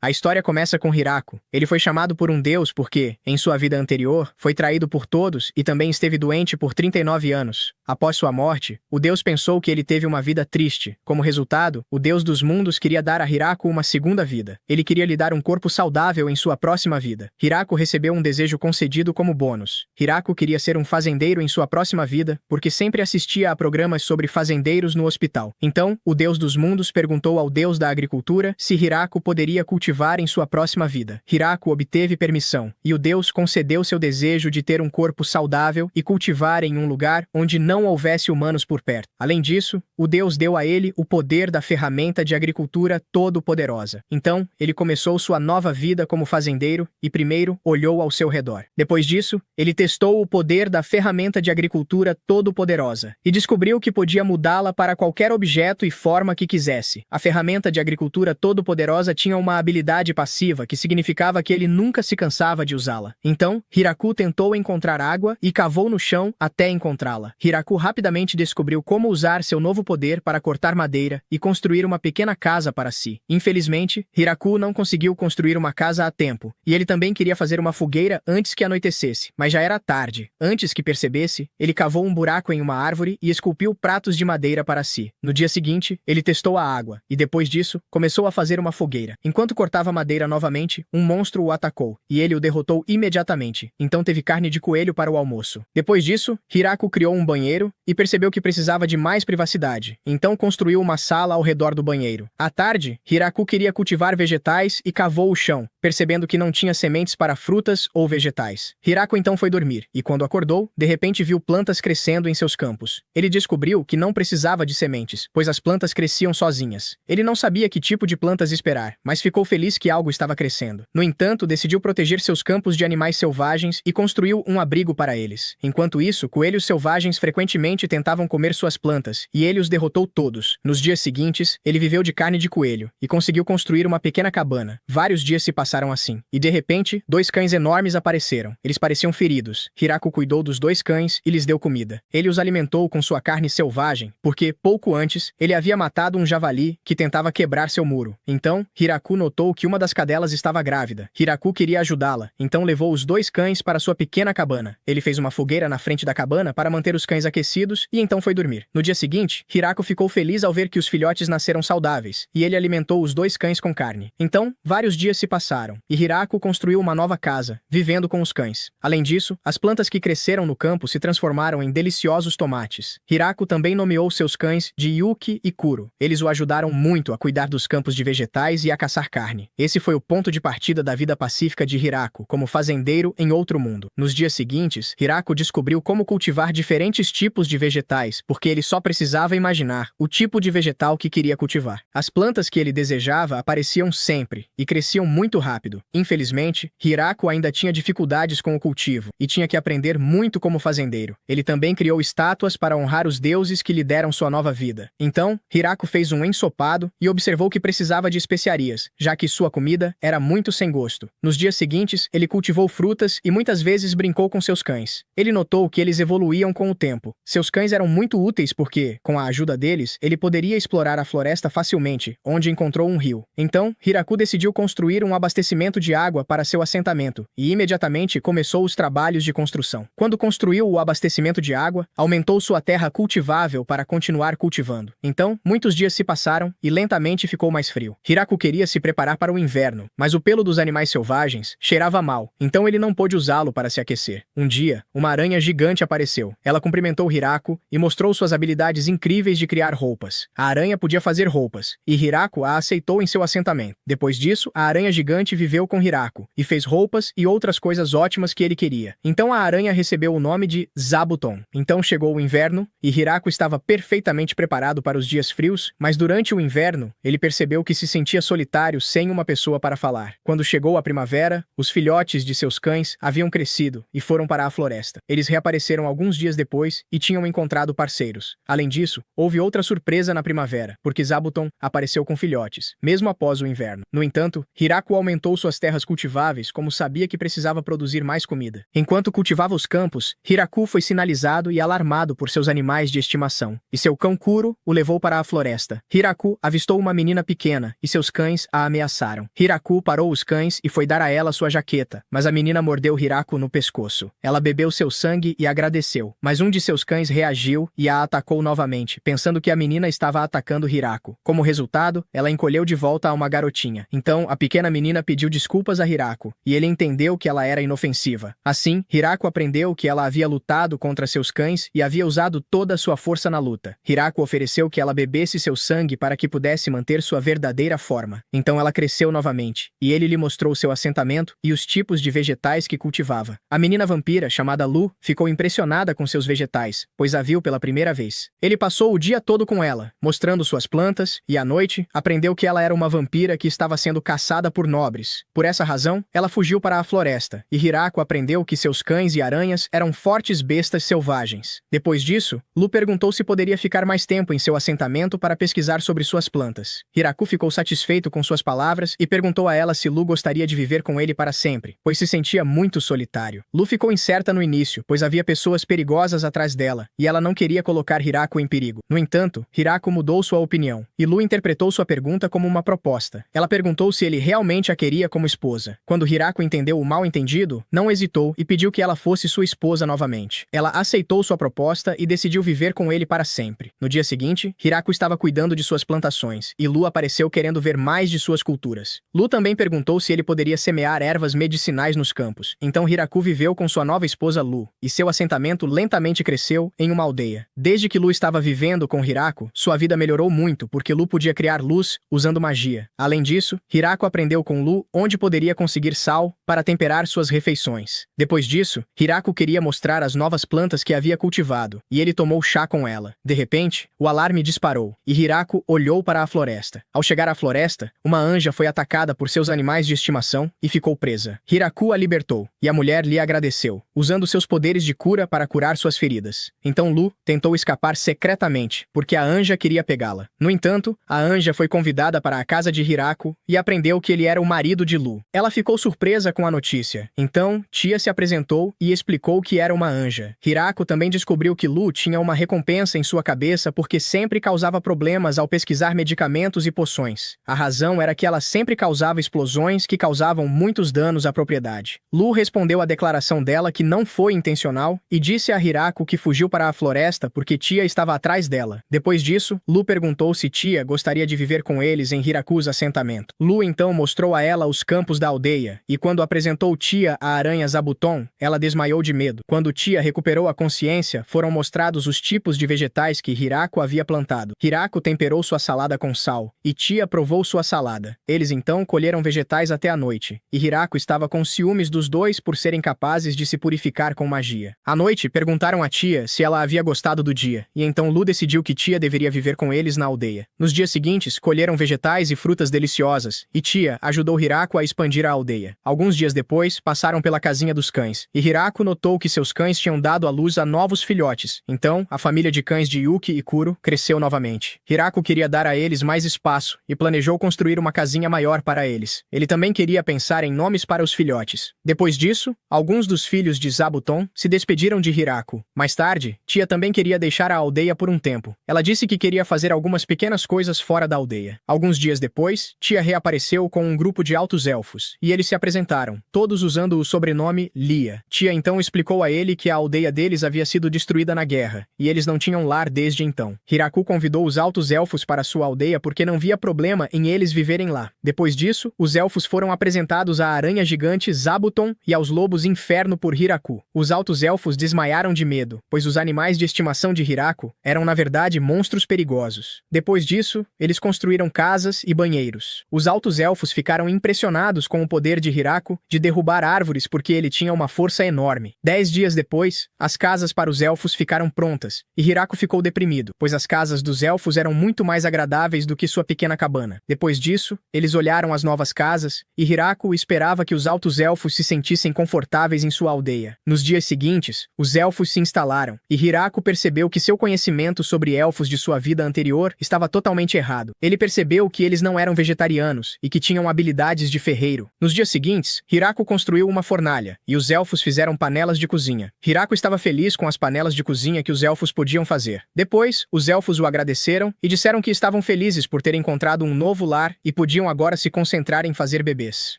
A história começa com Hiraku. Ele foi chamado por um deus porque, em sua vida anterior, foi traído por todos e também esteve doente por 39 anos. Após sua morte, o deus pensou que ele teve uma vida triste. Como resultado, o deus dos mundos queria dar a Hiraku uma segunda vida. Ele queria lhe dar um corpo saudável em sua próxima vida. Hiraku recebeu um desejo concedido como bônus. Hiraku queria ser um fazendeiro em sua próxima vida, porque sempre assistia a programas sobre fazendeiros no hospital. Então, o deus dos mundos perguntou ao deus da agricultura se Hiraku poderia cultivar em sua próxima vida. Hiraku obteve permissão, e o deus concedeu seu desejo de ter um corpo saudável e cultivar em um lugar onde não houvesse humanos por perto. Além disso, o deus deu a ele o poder da ferramenta de agricultura todo-poderosa. Então, ele começou sua nova vida como fazendeiro e primeiro olhou ao seu redor. Depois disso, ele testou o poder da ferramenta de agricultura todo-poderosa e descobriu que podia mudá-la para qualquer objeto e forma que quisesse. A ferramenta de agricultura todo-poderosa tinha uma habilidade passiva que significava que ele nunca se cansava de usá-la. Então, Hiraku tentou encontrar água e cavou no chão até encontrá-la. Hiraku rapidamente descobriu como usar seu novo poder para cortar madeira e construir uma pequena casa para si. Infelizmente, Hiraku não conseguiu construir uma casa a tempo, e ele também queria fazer uma fogueira antes que anoitecesse, mas já era tarde. Antes que percebesse, ele cavou um buraco em uma árvore e esculpiu pratos de madeira para si. No dia seguinte, ele testou a água, e depois disso, começou a fazer uma fogueira. Enquanto cortava madeira novamente, um monstro o atacou, e ele o derrotou imediatamente. Então teve carne de coelho para o almoço. Depois disso, Hiraku criou um banheiro e percebeu que precisava de mais privacidade. Então construiu uma sala ao redor do banheiro. À tarde, Hiraku queria cultivar vegetais e cavou o chão, percebendo que não tinha sementes para frutas ou vegetais. Hiraku então foi dormir, e quando acordou, de repente viu plantas crescendo em seus campos. Ele descobriu que não precisava de sementes, pois as plantas cresciam sozinhas. Ele não sabia que tipo de plantas esperar, mas ficou feliz que algo estava crescendo. No entanto, decidiu proteger seus campos de animais selvagens e construiu um abrigo para eles. Enquanto isso, coelhos selvagens frequentemente tentavam comer suas plantas, e ele os derrotou todos. Nos dias seguintes, ele viveu de carne de coelho e conseguiu construir uma pequena cabana. Vários dias se passaram assim, e de repente, 2 cães enormes apareceram. Eles pareciam feridos. Hiraku cuidou dos 2 cães e lhes deu comida. Ele os alimentou com sua carne selvagem, porque, pouco antes, ele havia matado um javali que tentava quebrar seu muro. Então, Hiraku notou que uma das cadelas estava grávida. Hiraku queria ajudá-la, então levou os 2 cães para sua pequena cabana. Ele fez uma fogueira na frente da cabana para manter os cães aquecidos e então foi dormir. No dia seguinte, Hiraku ficou feliz ao ver que os filhotes nasceram saudáveis, e ele alimentou os 2 cães com carne. Então, vários dias se passaram, e Hiraku construiu uma nova casa, vivendo com os cães. Além disso, as plantas que cresceram no campo se transformaram em deliciosos tomates. Hiraku também nomeou seus cães de Yuki e Kuro. Eles o ajudaram muito a cuidar dos campos de vegetais e a caçar carne. Esse foi o ponto de partida da vida pacífica de Hiraku, como fazendeiro em outro mundo. Nos dias seguintes, Hiraku descobriu como cultivar diferentes tipos de vegetais, porque ele só precisava imaginar o tipo de vegetal que queria cultivar. As plantas que ele desejava apareciam sempre e cresciam muito rápido. Infelizmente, Hiraku ainda tinha dificuldades com o cultivo e tinha que aprender muito como fazendeiro. Ele também criou estátuas para honrar os deuses que lhe deram sua nova vida. Então, Hiraku fez um ensopado e observou que precisava de especiarias, já que sua comida era muito sem gosto. Nos dias seguintes, ele cultivou frutas e muitas vezes brincou com seus cães. Ele notou que eles evoluíam com o tempo. Seus cães eram muito úteis porque, com a ajuda deles, ele poderia explorar a floresta facilmente, onde encontrou um rio. Então, Hiraku decidiu construir um abastecimento de água para seu assentamento e imediatamente começou os trabalhos de construção. Quando construiu o abastecimento de água, aumentou sua terra cultivável para continuar cultivando. Então, muitos dias se passaram e lentamente ficou mais frio. Hiraku queria se preparar para o inverno, mas o pelo dos animais selvagens cheirava mal, então ele não pôde usá-lo para se aquecer. Um dia, uma aranha gigante apareceu. Ela cumprimentou Hiraku e mostrou suas habilidades incríveis de criar roupas. A aranha podia fazer roupas, e Hiraku a aceitou em seu assentamento. Depois disso, a aranha gigante viveu com Hiraku e fez roupas e outras coisas ótimas que ele queria. Então a aranha recebeu o nome de Zabuton. Então chegou o inverno e Hiraku estava perfeitamente preparado para os dias frios, mas durante o inverno, ele percebeu que se sentia solitário sem uma pessoa para falar. Quando chegou a primavera, os filhotes de seus cães haviam crescido e foram para a floresta. Eles reapareceram alguns dias depois e tinham encontrado parceiros. Além disso, houve outra surpresa na primavera, porque Zabuton apareceu com filhotes, mesmo após o inverno. No entanto, Hiraku aumentou suas terras cultiváveis como sabia que precisava produzir mais comida. Enquanto cultivava os campos, Hiraku foi sinalizado e alarmado por seus animais de estimação, e seu cão Kuro o levou para a floresta. Hiraku avistou uma menina pequena e seus cães a ameaçaram. abraçaram. Hiraku parou os cães e foi dar a ela sua jaqueta, mas a menina mordeu Hiraku no pescoço. Ela bebeu seu sangue e agradeceu, mas um de seus cães reagiu e a atacou novamente, pensando que a menina estava atacando Hiraku. Como resultado, ela encolheu de volta a uma garotinha. Então, a pequena menina pediu desculpas a Hiraku, e ele entendeu que ela era inofensiva. Assim, Hiraku aprendeu que ela havia lutado contra seus cães e havia usado toda a sua força na luta. Hiraku ofereceu que ela bebesse seu sangue para que pudesse manter sua verdadeira forma. Então ela cresceu novamente, e ele lhe mostrou seu assentamento e os tipos de vegetais que cultivava. A menina vampira, chamada Lu, ficou impressionada com seus vegetais, pois a viu pela primeira vez. Ele passou o dia todo com ela, mostrando suas plantas, e à noite, aprendeu que ela era uma vampira que estava sendo caçada por nobres. Por essa razão, ela fugiu para a floresta, e Hiraku aprendeu que seus cães e aranhas eram fortes bestas selvagens. Depois disso, Lu perguntou se poderia ficar mais tempo em seu assentamento para pesquisar sobre suas plantas. Hiraku ficou satisfeito com suas palavras e perguntou a ela se Lu gostaria de viver com ele para sempre, pois se sentia muito solitário. Lu ficou incerta no início, pois havia pessoas perigosas atrás dela, e ela não queria colocar Hiraku em perigo. No entanto, Hiraku mudou sua opinião, e Lu interpretou sua pergunta como uma proposta. Ela perguntou se ele realmente a queria como esposa. Quando Hiraku entendeu o mal-entendido, não hesitou e pediu que ela fosse sua esposa novamente. Ela aceitou sua proposta e decidiu viver com ele para sempre. No dia seguinte, Hiraku estava cuidando de suas plantações, e Lu apareceu querendo ver mais de suas culturas. Lu também perguntou se ele poderia semear ervas medicinais nos campos. Então Hiraku viveu com sua nova esposa Lu, e seu assentamento lentamente cresceu em uma aldeia. Desde que Lu estava vivendo com Hiraku, sua vida melhorou muito porque Lu podia criar luz usando magia. Além disso, Hiraku aprendeu com Lu onde poderia conseguir sal para temperar suas refeições. Depois disso, Hiraku queria mostrar as novas plantas que havia cultivado, e ele tomou chá com ela. De repente, o alarme disparou, e Hiraku olhou para a floresta. Ao chegar à floresta, uma anja foi atacada por seus animais de estimação e ficou presa. Hiraku a libertou, e a mulher lhe agradeceu, usando seus poderes de cura para curar suas feridas. Então Lu tentou escapar secretamente, porque a anja queria pegá-la. No entanto, a anja foi convidada para a casa de Hiraku e aprendeu que ele era o marido de Lu. Ela ficou surpresa com a notícia. Então, Tia se apresentou e explicou que era uma anja. Hiraku também descobriu que Lu tinha uma recompensa em sua cabeça porque sempre causava problemas ao pesquisar medicamentos e poções. A razão era que ela sempre causava explosões que causavam muitos danos à propriedade. Lu respondeu à declaração dela que não foi intencional e disse a Hiraku que fugiu para a floresta porque Tia estava atrás dela. Depois disso, Lu perguntou se Tia gostaria de viver com eles em Hiraku's assentamento. Lu então mostrou a ela os campos da aldeia, e quando apresentou Tia à aranha Zabuton, ela desmaiou de medo. Quando Tia recuperou a consciência, foram mostrados os tipos de vegetais que Hiraku havia plantado. Hiraku temperou sua salada com sal, e Tia provou sua salada. Eles então colheram vegetais até a noite, e Hiraku estava com ciúmes dos dois por serem capazes de se purificar com magia. À noite, perguntaram a Tia se ela havia gostado do dia, e então Lu decidiu que Tia deveria viver com eles na aldeia. Nos dias seguintes, colheram vegetais e frutas deliciosas, e Tia ajudou Hiraku a expandir a aldeia. Alguns dias depois, passaram pela casinha dos cães, e Hiraku notou que seus cães tinham dado à luz a novos filhotes. Então, a família de cães de Yuki e Kuro cresceu novamente. Hiraku queria dar a eles mais espaço, e planejou construir uma casinha maior para eles. Ele também queria pensar em nomes para os filhotes. Depois disso, alguns dos filhos de Zabuton se despediram de Hiraku. Mais tarde, Tia também queria deixar a aldeia por um tempo. Ela disse que queria fazer algumas pequenas coisas fora da aldeia. Alguns dias depois, Tia reapareceu com um grupo de altos elfos, e eles se apresentaram, todos usando o sobrenome Lia. Tia então explicou a ele que a aldeia deles havia sido destruída na guerra, e eles não tinham lar desde então. Hiraku convidou os altos elfos para sua aldeia porque não via problema em eles viverem lá. Depois disso, os elfos foram apresentados à aranha gigante Zabuton e aos lobos inferno por Hiraku. Os altos elfos desmaiaram de medo, pois os animais de estimação de Hiraku eram na verdade monstros perigosos. Depois disso, eles construíram casas e banheiros. Os altos elfos ficaram impressionados com o poder de Hiraku de derrubar árvores porque ele tinha uma força enorme. 10 dias depois, as casas para os elfos ficaram prontas, e Hiraku ficou deprimido, pois as casas dos elfos eram muito mais agradáveis do que sua pequena cabana. Depois disso, eles olharam as novas casas, e Hiraku esperava que os altos elfos se sentissem confortáveis em sua aldeia. Nos dias seguintes, os elfos se instalaram, e Hiraku percebeu que seu conhecimento sobre elfos de sua vida anterior estava totalmente errado. Ele percebeu que eles não eram vegetarianos e que tinham habilidades de ferreiro. Nos dias seguintes, Hiraku construiu uma fornalha, e os elfos fizeram panelas de cozinha. Hiraku estava feliz com as panelas de cozinha que os elfos podiam fazer. Depois, os elfos o agradeceram e disseram que estavam felizes por ter encontrado um novo lar e podiam deviam agora se concentrar em fazer bebês.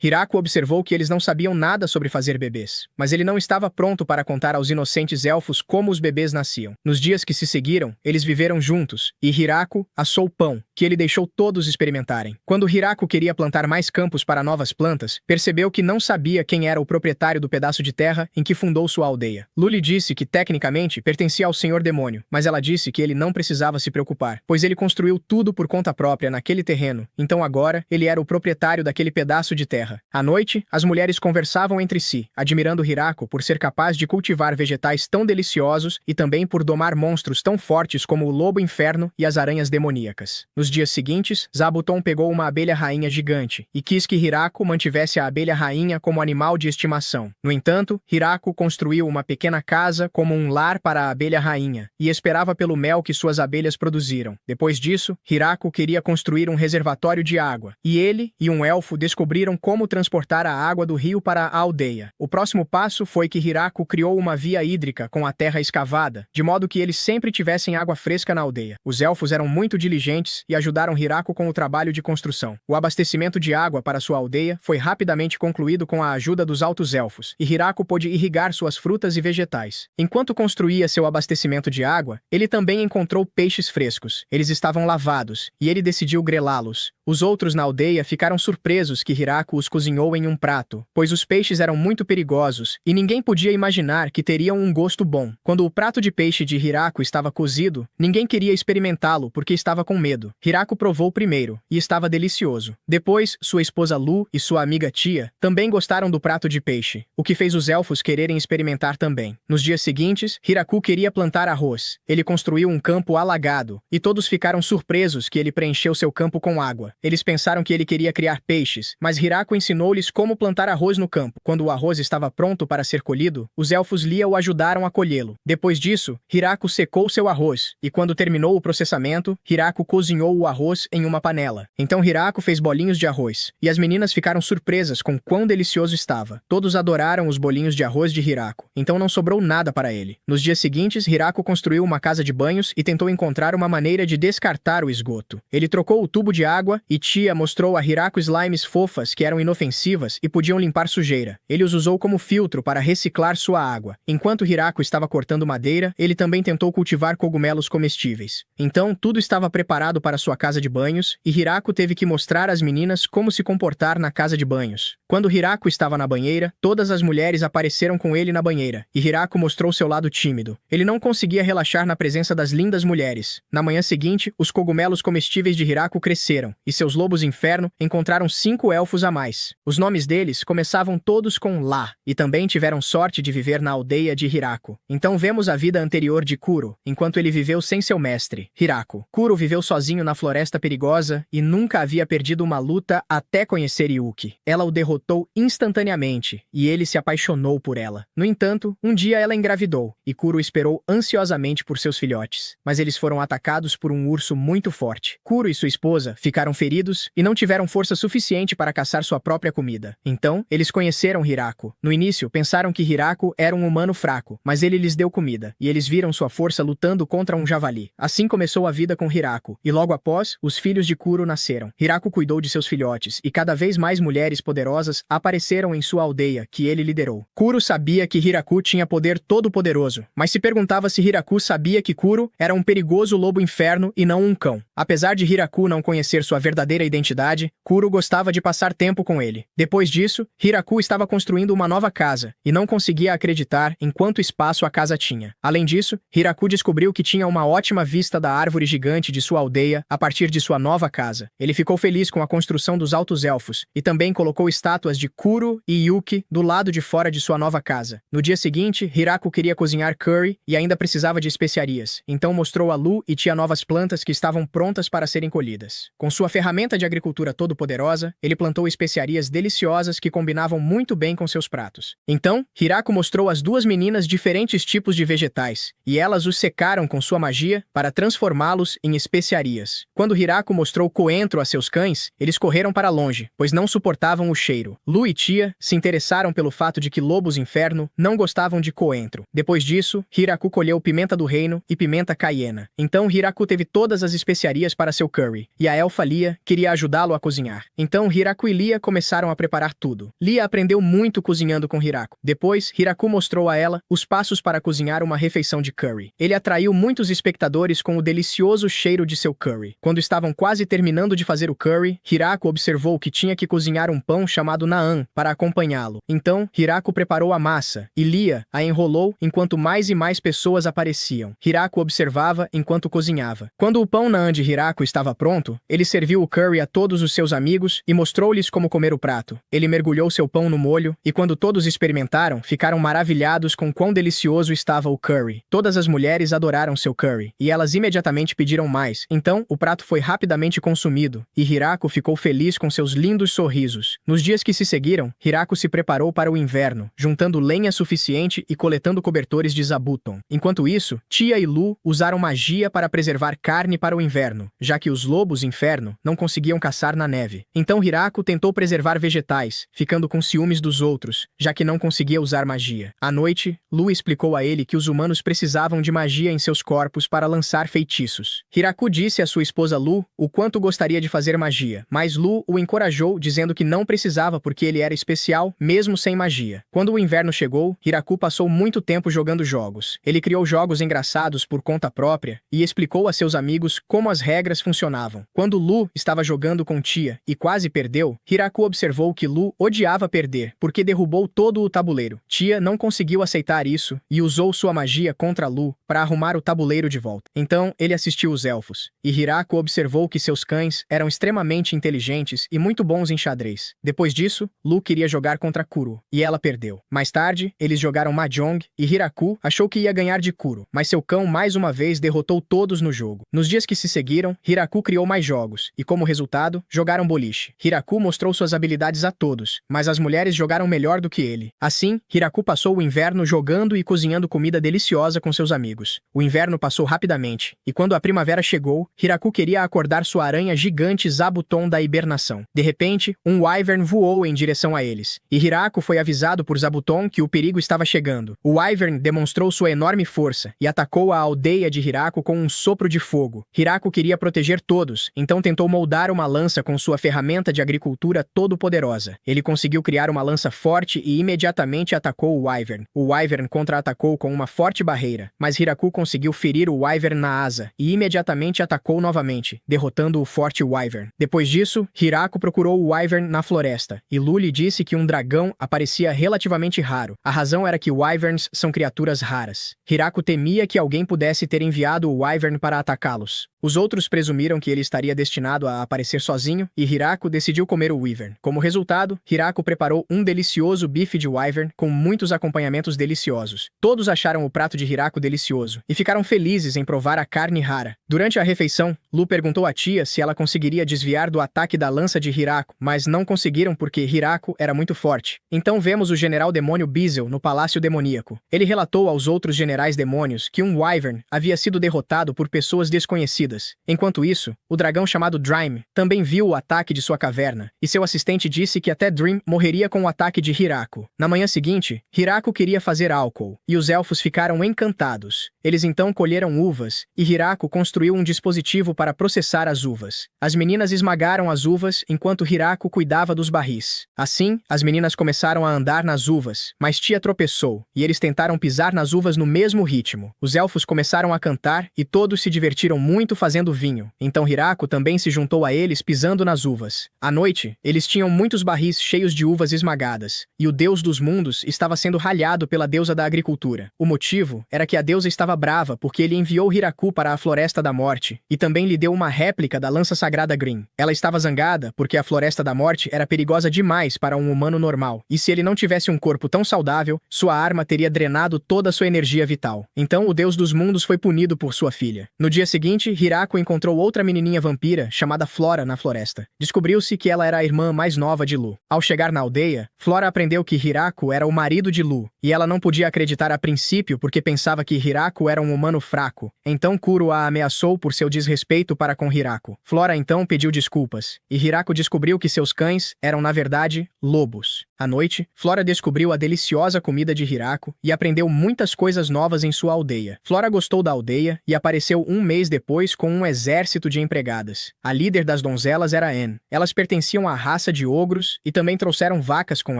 Hiraku observou que eles não sabiam nada sobre fazer bebês, mas ele não estava pronto para contar aos inocentes elfos como os bebês nasciam. Nos dias que se seguiram, eles viveram juntos, e Hiraku assou pão, que ele deixou todos experimentarem. Quando Hiraku queria plantar mais campos para novas plantas, percebeu que não sabia quem era o proprietário do pedaço de terra em que fundou sua aldeia. Luli disse que tecnicamente pertencia ao Senhor Demônio, mas ela disse que ele não precisava se preocupar, pois ele construiu tudo por conta própria naquele terreno, então agora ele era o proprietário daquele pedaço de terra. À noite, as mulheres conversavam entre si, admirando Hiraku por ser capaz de cultivar vegetais tão deliciosos e também por domar monstros tão fortes como o lobo inferno e as aranhas demoníacas. Nos dias seguintes, Zabuton pegou uma abelha rainha gigante e quis que Hiraku mantivesse a abelha rainha como animal de estimação. No entanto, Hiraku construiu uma pequena casa como um lar para a abelha rainha e esperava pelo mel que suas abelhas produziram. Depois disso, Hiraku queria construir um reservatório de água, e ele e um elfo descobriram como transportar a água do rio para a aldeia. O próximo passo foi que Hiraku criou uma via hídrica com a terra escavada, de modo que eles sempre tivessem água fresca na aldeia. Os elfos eram muito diligentes e ajudaram Hiraku com o trabalho de construção. O abastecimento de água para sua aldeia foi rapidamente concluído com a ajuda dos altos elfos, e Hiraku pôde irrigar suas frutas e vegetais. Enquanto construía seu abastecimento de água, ele também encontrou peixes frescos. Eles estavam lavados, e ele decidiu grelá-los. Os outros na aldeia ficaram surpresos que Hiraku os cozinhou em um prato, pois os peixes eram muito perigosos, e ninguém podia imaginar que teriam um gosto bom. Quando o prato de peixe de Hiraku estava cozido, ninguém queria experimentá-lo porque estava com medo. Hiraku provou primeiro, e estava delicioso. Depois, sua esposa Lu e sua amiga Tia também gostaram do prato de peixe, o que fez os elfos quererem experimentar também. Nos dias seguintes, Hiraku queria plantar arroz. Ele construiu um campo alagado, e todos ficaram surpresos que ele preencheu seu campo com água. Eles pensaram que ele queria criar peixes, mas Hiraku ensinou-lhes como plantar arroz no campo. Quando o arroz estava pronto para ser colhido, os elfos Lia o ajudaram a colhê-lo. Depois disso, Hiraku secou seu arroz, e quando terminou o processamento, Hiraku cozinhou o arroz em uma panela. Então Hiraku fez bolinhos de arroz, e as meninas ficaram surpresas com quão delicioso estava. Todos adoraram os bolinhos de arroz de Hiraku, então não sobrou nada para ele. Nos dias seguintes, Hiraku construiu uma casa de banhos e tentou encontrar uma maneira de descartar o esgoto. Ele trocou o tubo de água e Tia mostrou a Hiraku slimes fofas que eram inofensivas e podiam limpar sujeira. Ele os usou como filtro para reciclar sua água. Enquanto Hiraku estava cortando madeira, ele também tentou cultivar cogumelos comestíveis. Então, tudo estava preparado para sua casa de banhos, e Hiraku teve que mostrar às meninas como se comportar na casa de banhos. Quando Hiraku estava na banheira, todas as mulheres apareceram com ele na banheira, e Hiraku mostrou seu lado tímido. Ele não conseguia relaxar na presença das lindas mulheres. Na manhã seguinte, os cogumelos comestíveis de Hiraku cresceram, e seus lobos inferno encontraram 5 elfos a mais. Os nomes deles começavam todos com Lá, e também tiveram sorte de viver na aldeia de Hiraku. Então vemos a vida anterior de Kuro, enquanto ele viveu sem seu mestre, Hiraku. Kuro viveu sozinho na floresta perigosa e nunca havia perdido uma luta até conhecer Yuki. Ela o derrotou instantaneamente, e ele se apaixonou por ela. No entanto, um dia ela engravidou, e Kuro esperou ansiosamente por seus filhotes, mas eles foram atacados por um urso muito forte. Kuro e sua esposa ficaram feridos e não tiveram força suficiente para caçar sua própria comida. Então, eles conheceram Hiraku. No início, pensaram que Hiraku era um humano fraco, mas ele lhes deu comida, e eles viram sua força lutando contra um javali. Assim começou a vida com Hiraku, e logo após, os filhos de Kuro nasceram. Hiraku cuidou de seus filhotes, e cada vez mais mulheres poderosas apareceram em sua aldeia, que ele liderou. Kuro sabia que Hiraku tinha poder todo-poderoso, mas se perguntava se Hiraku sabia que Kuro era um perigoso lobo inferno e não um cão. Apesar de Hiraku não conhecer sua verdadeira identidade, Kuro gostava de passar tempo com ele. Depois disso, Hiraku estava construindo uma nova casa, e não conseguia acreditar em quanto espaço a casa tinha. Além disso, Hiraku descobriu que tinha uma ótima vista da árvore gigante de sua aldeia a partir de sua nova casa. Ele ficou feliz com a construção dos altos elfos, e também colocou estátuas de Kuro e Yuki do lado de fora de sua nova casa. No dia seguinte, Hiraku queria cozinhar curry e ainda precisava de especiarias, então mostrou a Lu e Tia novas plantas que estavam prontas para serem colhidas. Com sua ferramenta de agricultura todo-poderosa, ele plantou especiarias deliciosas que combinavam muito bem com seus pratos. Então, Hiraku mostrou às duas meninas diferentes tipos de vegetais, e elas os secaram com sua magia para transformá-los em especiarias. cães. Quando Hiraku mostrou coentro a seus cães, eles correram para longe, pois não suportavam o cheiro. Lu e Tia se interessaram pelo fato de que lobos inferno não gostavam de coentro. Depois disso, Hiraku colheu pimenta do reino e pimenta caiena. Então Hiraku teve todas as especiarias para seu curry, e a elfa Lia queria ajudá-lo a cozinhar. Então Hiraku e Lia começaram a preparar tudo. Lia aprendeu muito cozinhando com Hiraku. Depois, Hiraku mostrou a ela os passos para cozinhar uma refeição de curry. Ele atraiu muitos espectadores com o delicioso cheiro de seu curry. Quando estavam quase terminando de fazer o curry, Hiraku observou que tinha que cozinhar um pão chamado naan para acompanhá-lo. Então, Hiraku preparou a massa, e Lia a enrolou enquanto mais e mais pessoas apareciam. Hiraku observava enquanto cozinhava. Quando o pão naan de Hiraku estava pronto, ele serviu o curry a todos os seus amigos e mostrou-lhes como comer o prato. Ele mergulhou seu pão no molho, e quando todos experimentaram, ficaram maravilhados com quão delicioso estava o curry. Todas as mulheres adoraram seu curry, e elas imediatamente pediram mais. Então, o prato foi rapidamente consumido, e Hiraku ficou feliz com seus lindos sorrisos. Nos dias que se seguiram, Hiraku se preparou para o inverno, juntando lenha suficiente e coletando cobertores de zabuton. Enquanto isso, Tia e Lu usaram magia para preservar carne para o inverno, já que os lobos inferno não conseguiam caçar na neve. Então Hiraku tentou preservar vegetais, ficando com ciúmes dos outros, já que não conseguia usar magia. À noite, Lu explicou a ele que os humanos precisavam de magia em seus corpos para lançar feitiços. Hiraku disse à sua esposa Lu o quanto gostaria de fazer magia, mas Lu o encorajou dizendo que não precisava porque ele era especial, mesmo sem magia. Quando o inverno chegou, Hiraku passou muito tempo jogando jogos. Ele criou jogos engraçados por conta própria e explicou a seus amigos como as regras funcionavam. Quando Lu estava jogando com Tia e quase perdeu, Hiraku observou que Lu odiava perder, porque derrubou todo o tabuleiro. Tia não conseguiu aceitar isso e usou sua magia contra Lu para arrumar o tabuleiro de volta. Então, ele assistiu os elfos, e Hiraku observou que seus cães eram extremamente inteligentes e muito bons em xadrez. Depois disso, Lu queria jogar contra Kuro, e ela perdeu. Mais tarde, eles jogaram Mahjong, e Hiraku achou que ia ganhar de Kuro, mas seu cão mais uma vez derrotou todos no jogo. Nos dias que se seguiram, Hiraku criou mais jogos, e como resultado, jogaram boliche. Hiraku mostrou suas habilidades a todos, mas as mulheres jogaram melhor do que ele. Assim, Hiraku passou o inverno jogando e cozinhando comida deliciosa com seus amigos. O inverno passou rapidamente, e quando a primavera chegou, Hiraku queria acordar sua aranha gigante Zabuton da hibernação. De repente, um wyvern voou em direção a eles, e Hiraku foi avisado por Zabuton que o perigo estava chegando. O wyvern demonstrou sua enorme força e atacou a aldeia de Hiraku com um sopro de fogo. Hiraku queria proteger todos, então tentou moldar uma lança com sua ferramenta de agricultura todo-poderosa. Ele conseguiu criar uma lança forte e imediatamente atacou o wyvern. O wyvern contra-atacou com uma forte barreira, mas Hiraku conseguiu ferir o wyvern na asa e imediatamente atacou novamente, derrotando o forte wyvern. Depois disso, Hiraku procurou o wyvern na floresta, e Lu lhe disse que um dragão aparecia relativamente raro. A razão era que wyverns são criaturas raras. Hiraku temia que alguém pudesse ter enviado o wyvern para atacá-los. Os outros presumiram que ele estaria destinado a aparecer sozinho, e Hiraku decidiu comer o wyvern. Como resultado, Hiraku preparou um delicioso bife de wyvern com muitos acompanhamentos deliciosos. Todos acharam o prato de Hiraku delicioso, e ficaram felizes em provar a carne rara. Durante a refeição, Lu perguntou à tia se ela conseguiria desviar do ataque da lança de Hiraku, mas não conseguiram porque Hiraku era muito forte. Então vemos o general demônio Bizel no Palácio Demoníaco. Ele relatou aos outros generais demônios que um wyvern havia sido derrotado por pessoas desconhecidas. Enquanto isso, o dragão chamado Dream também viu o ataque de sua caverna, e seu assistente disse que até Dream morreria com o ataque de Hiraku. Na manhã seguinte, Hiraku queria fazer álcool, e os elfos ficaram encantados. Eles então colheram uvas, e Hiraku construiu um dispositivo para processar as uvas. As meninas esmagaram as uvas enquanto Hiraku cuidava dos barris. Assim, as meninas começaram a andar nas uvas, mas Tia tropeçou, e eles tentaram pisar nas uvas no mesmo ritmo. Os elfos começaram a cantar, e todos se divertiram muito fazendo vinho. Então Hiraku também se juntou a eles pisando nas uvas. À noite, eles tinham muitos barris cheios de uvas esmagadas, e o deus dos mundos estava sendo ralhado pela deusa da agricultura. O motivo era que a deusa estava brava porque ele enviou Hiraku para a Floresta da Morte, e também lhe deu uma réplica da lança sagrada Green. Ela estava zangada porque a Floresta da Morte era perigosa demais para um humano normal, e se ele não tivesse um corpo tão saudável, sua arma teria drenado toda a sua energia vital. Então o deus dos mundos foi punido por sua filha. No dia seguinte, Hiraku encontrou outra menininha vampira chamada Flora na floresta. Descobriu-se que ela era a irmã mais nova de Lu. Ao chegar na aldeia, Flora aprendeu que Hiraku era o marido de Lu, e ela não podia acreditar a princípio porque pensava que Hiraku era um humano fraco. Então Kuro a ameaçou por seu desrespeito desrespeito para com Hirako. Flora então pediu desculpas, e Hirako descobriu que seus cães eram na verdade lobos. À noite, Flora descobriu a deliciosa comida de Hirako e aprendeu muitas coisas novas em sua aldeia. Flora gostou da aldeia e apareceu um mês depois com um exército de empregadas. A líder das donzelas era Anne. Elas pertenciam à raça de ogros e também trouxeram vacas com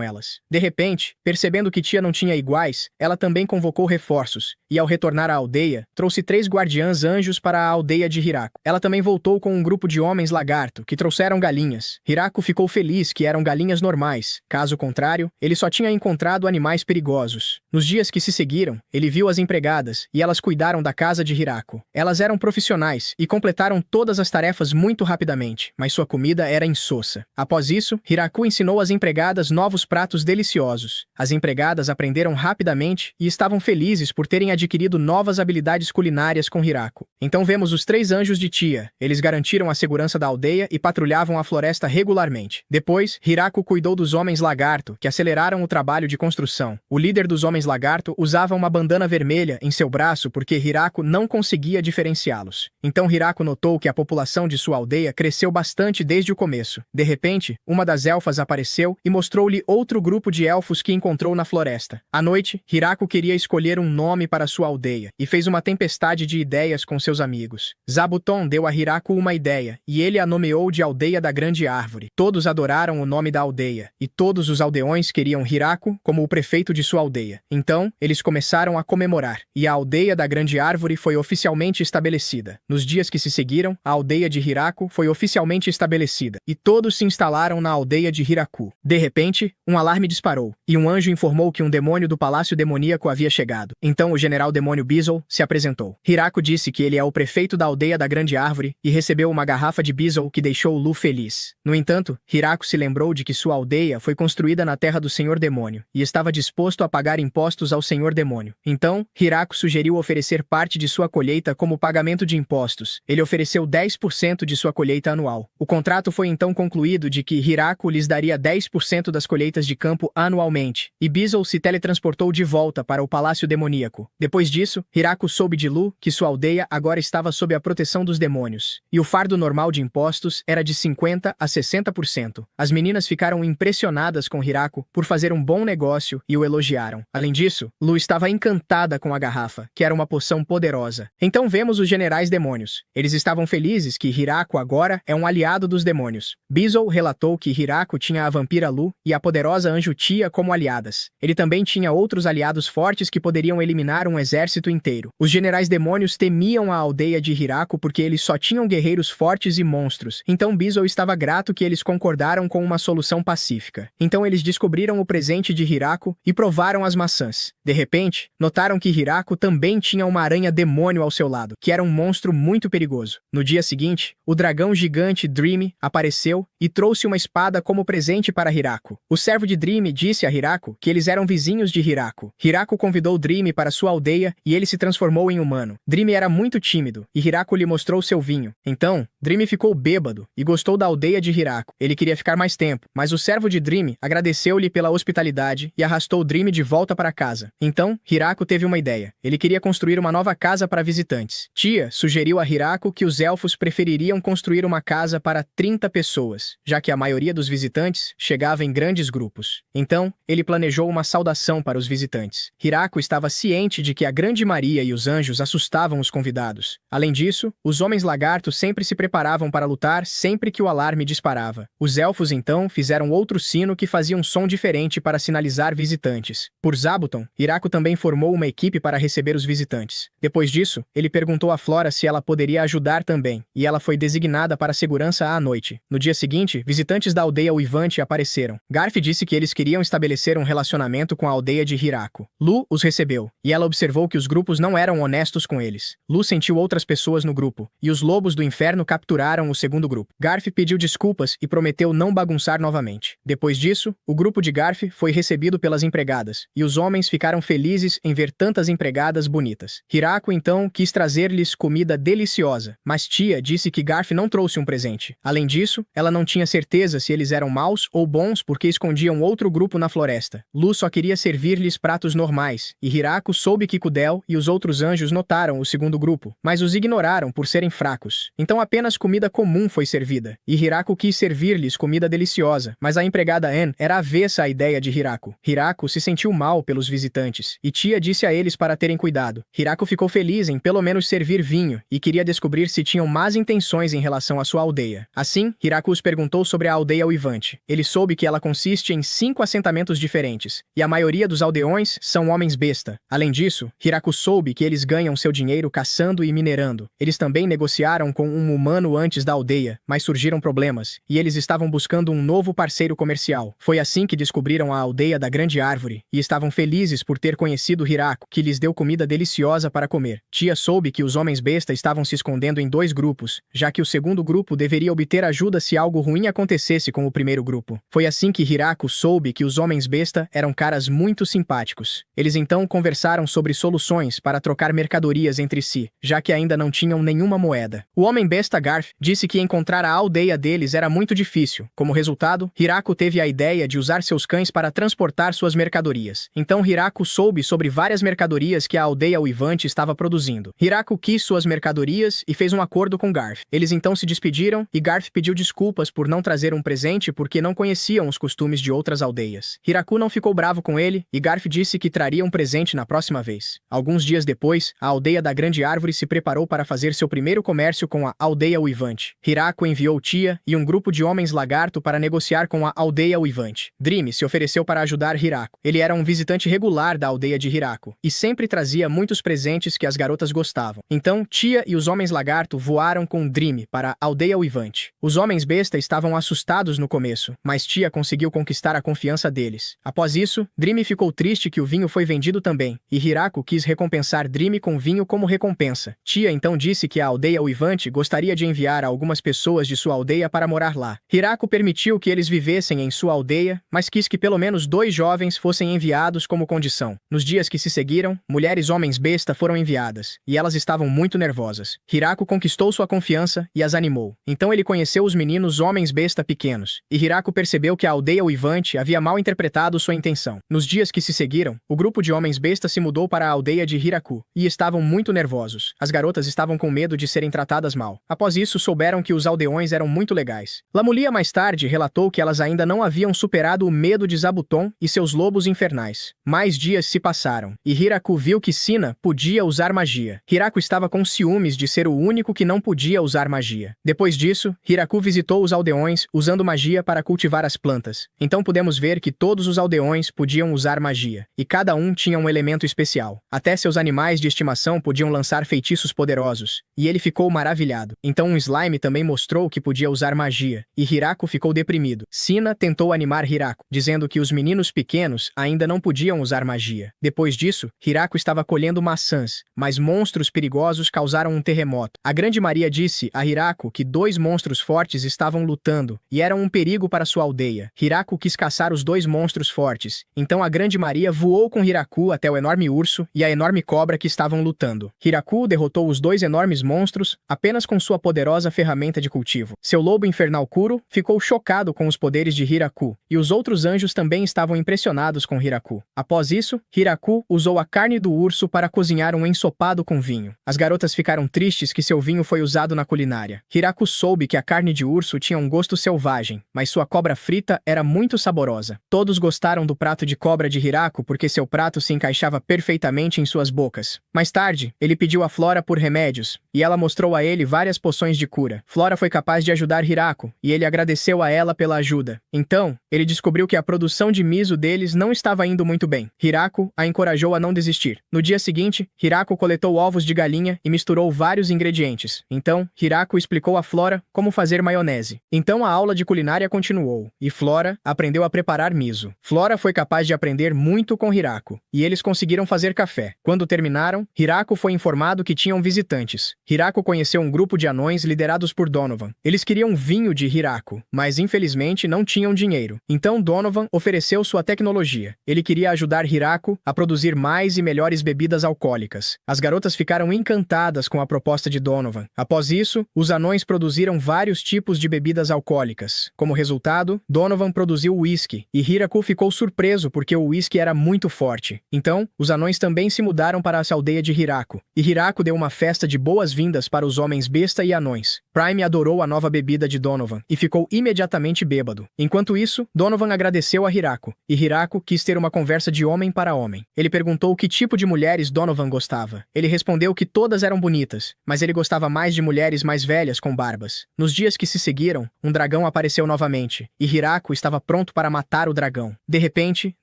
elas. De repente, percebendo que tia não tinha iguais, ela também convocou reforços e, ao retornar à aldeia, trouxe 3 guardiãs anjos para a aldeia de Hirako. Ela também voltou com um grupo de homens lagarto que trouxeram galinhas. Hirako ficou feliz que eram galinhas normais. Caso contrário, ele só tinha encontrado animais perigosos. Nos dias que se seguiram, ele viu as empregadas e elas cuidaram da casa de Hirako. Elas eram profissionais e completaram todas as tarefas muito rapidamente, mas sua comida era insossa. Após isso, Hirako ensinou às empregadas novos pratos deliciosos. As empregadas aprenderam rapidamente e estavam felizes por terem adquirido novas habilidades culinárias com Hirako. Então vemos os 3 anjos de tia. Eles garantiram a segurança da aldeia e patrulhavam a floresta regularmente. Depois, Hirako cuidou dos homens lagarto, que aceleraram o trabalho de construção. O líder dos homens lagarto usava uma bandana vermelha em seu braço porque Hirako não conseguia diferenciá-los. Então Hirako notou que a população de sua aldeia cresceu bastante desde o começo. De repente, uma das elfas apareceu e mostrou-lhe outro grupo de elfos que encontrou na floresta. À noite, Hirako queria escolher um nome para sua aldeia e fez uma tempestade de ideias com seus amigos. Zabuton deu a Hirako uma ideia e ele a nomeou de Aldeia da Grande Árvore. Todos adoraram o nome da aldeia e todos os aldeões queriam Hirako como o prefeito de sua aldeia. Então, eles começaram a comemorar e a Aldeia da Grande Árvore foi oficialmente estabelecida. Nos dias que se seguiram, a aldeia de Hirako foi oficialmente estabelecida e todos se instalaram na aldeia de Hiraku. De repente, um alarme disparou e um anjo informou que um demônio do palácio demoníaco havia chegado. Então o general demônio Beezle se apresentou. Hirako disse que ele é o prefeito da Aldeia da Grande Árvore e recebeu uma garrafa de Beezle que deixou Lu feliz. No entanto, Hirako se lembrou de que sua aldeia foi construída na terra do Senhor Demônio e estava disposto a pagar impostos ao Senhor Demônio. Então, Hirako sugeriu oferecer parte de sua colheita como pagamento de impostos. Ele ofereceu 10% de sua colheita anual. O contrato foi então concluído de que Hirako lhes daria 10% das colheitas de campo anualmente, e Beezle se teletransportou de volta para o Palácio Demoníaco. Depois disso, Hirako soube de Lu que sua aldeia agora estava sob a proteção dos demônios, e o fardo normal de impostos era de 50% a 60%. As meninas ficaram impressionadas com Hirako por fazer um bom negócio e o elogiaram. Além disso, Lu estava encantada com a garrafa, que era uma poção poderosa. Então vemos os generais demônios. Eles estavam felizes que Hirako agora é um aliado dos demônios. Beezle relatou que Hirako tinha a vampira Lu e a poderosa anjo Tia como aliadas. Ele também tinha outros aliados fortes que poderiam eliminar um exército inteiro. Os generais demônios temiam a aldeia de Hirako porque eles só tinham guerreiros fortes e monstros. Então Beezle estava grato que eles concordaram com uma solução pacífica. Então eles descobriram o presente de Hirako e provaram as maçãs. De repente, notaram que Hirako também tinha uma aranha demônio ao seu lado, que era um monstro muito perigoso. No dia seguinte, o dragão gigante Dream apareceu e trouxe uma espada como presente para Hirako. O servo de Dream disse a Hirako que eles eram vizinhos de Hirako. Hirako convidou Dream para sua aldeia e ele se transformou em humano. Dream era muito tímido e Hirako lhe mostrou seu vinho. Então, Dream ficou bêbado e gostou da aldeia de Hirako. Ele queria ficar mais tempo, mas o servo de Dream agradeceu-lhe pela hospitalidade e arrastou Dream de volta para casa. Então, Hirako teve uma ideia. Ele queria construir uma nova casa para visitantes. Tia sugeriu a Hirako que os elfos prefeririam construir uma casa para 30 pessoas, já que a maioria dos visitantes chegava em grandes grupos. Então, ele planejou uma saudação para os visitantes. Hirako estava ciente de que a Grande Maria e os anjos assustavam os convidados. Além disso, os homens lagartos sempre se preparavam para lutar sempre que o alarme disparava. Os elfos então fizeram outro sino que fazia um som diferente para sinalizar visitantes. Por Zabuton, Hirako também formou uma equipe para receber os visitantes. Depois disso, ele perguntou a Flora se ela poderia ajudar também, e ela foi designada para segurança à noite. No dia seguinte, visitantes da aldeia Uivante apareceram. Garf disse que eles queriam estabelecer um relacionamento com a aldeia de Hirako. Lu os recebeu, e ela observou que os grupos não eram honestos com eles. Lu sentiu outras pessoas no grupo, e os lobos do inferno capturaram o segundo grupo. Garf pediu desculpas e prometeu não bagunçar novamente. Depois disso, o grupo de Garf foi recebido pelas empregadas, e os homens ficaram felizes em ver tantas empregadas bonitas. Hirako então quis trazer-lhes comida deliciosa, mas Tia disse que Garf não trouxe um presente. Além disso, ela não tinha certeza se eles eram maus ou bons porque escondiam outro grupo na floresta. Lu só queria servir-lhes pratos normais, e Hirako soube que Kudel e os outros anjos notaram o segundo grupo, mas os ignoraram por serem fracos. Então apenas comida comum foi servida, e Hiraku quis servir-lhes comida deliciosa, mas a empregada Anne era avessa à ideia de Hiraku. Hiraku se sentiu mal pelos visitantes, e tia disse a eles para terem cuidado. Hiraku ficou feliz em pelo menos servir vinho, e queria descobrir se tinham más intenções em relação à sua aldeia. Assim, Hiraku os perguntou sobre a aldeia uivante. Ele soube que ela consiste em 5 assentamentos diferentes, e a maioria dos aldeões são homens besta. Além disso, Hiraku soube que eles ganham seu dinheiro caçando e minerando. Eles também negociaram com um humano antes da aldeia, mas surgiram problemas, e eles estavam buscando um novo parceiro comercial. Foi assim que descobriram a aldeia da Grande Árvore, e estavam felizes por ter conhecido Hiraku, que lhes deu comida deliciosa para comer. Tia soube que os homens besta estavam se escondendo em 2 grupos, já que o segundo grupo deveria obter ajuda se algo ruim acontecesse com o primeiro grupo. Foi assim que Hiraku soube que os homens besta eram caras muito simpáticos. Eles então conversaram sobre soluções para trocar mercadorias entre si, já que ainda não tinham nenhuma moeda. O homem besta Garth disse que encontrar a aldeia deles era muito difícil. Como resultado, Hiraku teve a ideia de usar seus cães para transportar suas mercadorias. Então Hiraku soube sobre várias mercadorias que a aldeia uivante estava produzindo. Hiraku quis suas mercadorias e fez um acordo com Garth. Eles então se despediram e Garth pediu desculpas por não trazer um presente porque não conheciam os costumes de outras aldeias. Hiraku não ficou bravo com ele e Garth disse que traria um presente na próxima vez. Alguns dias depois, a aldeia da Grande Árvore se preparou para fazer seu primeiro comércio com a aldeia uivante. Hiraku enviou tia e um grupo de homens lagarto para negociar com a aldeia uivante. Dream se ofereceu para ajudar Hiraku. Ele era um visitante regular da aldeia de Hiraku e sempre trazia muitos presentes que as garotas gostavam. Então, tia e os homens lagarto voaram com Dream para a aldeia uivante. Os homens besta estavam assustados no começo, mas tia conseguiu conquistar a confiança deles. Após isso, Dream ficou triste que o vinho foi vendido também, e Hiraku quis recompensar Dream com vinho como recompensa. Tia então disse que a aldeia uivante gostaria de enviar algumas pessoas de sua aldeia para morar lá. Hiraku permitiu que eles vivessem em sua aldeia, mas quis que pelo menos 2 jovens fossem enviados como condição. Nos dias que se seguiram, mulheres homens besta foram enviadas, e elas estavam muito nervosas. Hiraku conquistou sua confiança e as animou. Então ele conheceu os meninos homens besta pequenos, e Hiraku percebeu que a aldeia uivante havia mal interpretado sua intenção. Nos dias que se seguiram, o grupo de homens besta se mudou para a aldeia de Hiraku, e estavam muito nervosos. As garotas estavam com medo de serem tratadas mal. Após isso, souberam que os aldeões eram muito legais. Lamulia mais tarde relatou que elas ainda não haviam superado o medo de Zabuton e seus lobos infernais. Mais dias se passaram, e Hiraku viu que Sina podia usar magia. Hiraku estava com ciúmes de ser o único que não podia usar magia. Depois disso, Hiraku visitou os aldeões usando magia para cultivar as plantas. Então podemos ver que todos os aldeões podiam usar magia, e cada um tinha um elemento especial. Até seus animais de estimação podiam lançar feitiços poderosos, e ele ficou maravilhado. Então um slime também mostrou que podia usar magia, e Hiraku ficou deprimido. Sina tentou animar Hiraku, dizendo que os meninos pequenos ainda não podiam usar magia. Depois disso, Hiraku estava colhendo maçãs, mas monstros perigosos causaram um terremoto. A Grande Maria disse a Hiraku que 2 monstros fortes estavam lutando, e eram um perigo para sua aldeia. Hiraku quis caçar os 2 monstros fortes, então a Grande Maria voou com Hiraku até o enorme urso e a enorme cobra que estavam lutando. Hiraku derrotou os 2 enormes monstros apenas com sua poderosa ferramenta de cultivo. Seu lobo infernal Kuro ficou chocado com os poderes de Hiraku, e os outros anjos também estavam impressionados com Hiraku. Após isso, Hiraku usou a carne do urso para cozinhar um ensopado com vinho. As garotas ficaram tristes que seu vinho foi usado na culinária. Hiraku soube que a carne de urso tinha um gosto selvagem, mas sua cobra frita era muito saborosa. Todos gostaram do prato de cobra de Hiraku porque seu prato se encaixava perfeitamente em suas bocas. Mais tarde, ele pediu a Flora por remédios, e ela mostrou a ele várias poções de cura. Flora foi capaz de ajudar Hiraku, e ele agradeceu a ela pela ajuda. Então, ele descobriu que a produção de miso deles não estava indo muito bem. Hiraku a encorajou a não desistir. No dia seguinte, Hiraku coletou ovos de galinha e misturou vários ingredientes. Então, Hiraku explicou a Flora como fazer maionese. Então a aula de culinária continuou, e Flora aprendeu a preparar miso. Flora foi capaz de aprender muito com Hiraku, e eles conseguiram fazer café. Quando terminaram, Hiraku foi informado que tinham visitantes. Hiraku conheceu um grupo de anões liderados por Donovan. Eles queriam vinho de Hiraku, mas infelizmente não tinham dinheiro. Então Donovan ofereceu sua tecnologia. Ele queria ajudar Hiraku a produzir mais e melhores bebidas alcoólicas. As garotas ficaram encantadas com a proposta de Donovan. Após isso, os anões produziram vários tipos de bebidas alcoólicas. Como resultado, Donovan produziu uísque, e Hiraku ficou surpreso porque o uísque era muito forte. Então, os anões também se mudaram para essa aldeia de Hiraku, e Hiraku deu uma festa de boas-vindas boas-vindas para os homens besta e anões. Prime adorou a nova bebida de Donovan e ficou imediatamente bêbado. Enquanto isso, Donovan agradeceu a Hirako, e Hirako quis ter uma conversa de homem para homem. Ele perguntou que tipo de mulheres Donovan gostava. Ele respondeu que todas eram bonitas, mas ele gostava mais de mulheres mais velhas com barbas. Nos dias que se seguiram, um dragão apareceu novamente, e Hirako estava pronto para matar o dragão. De repente,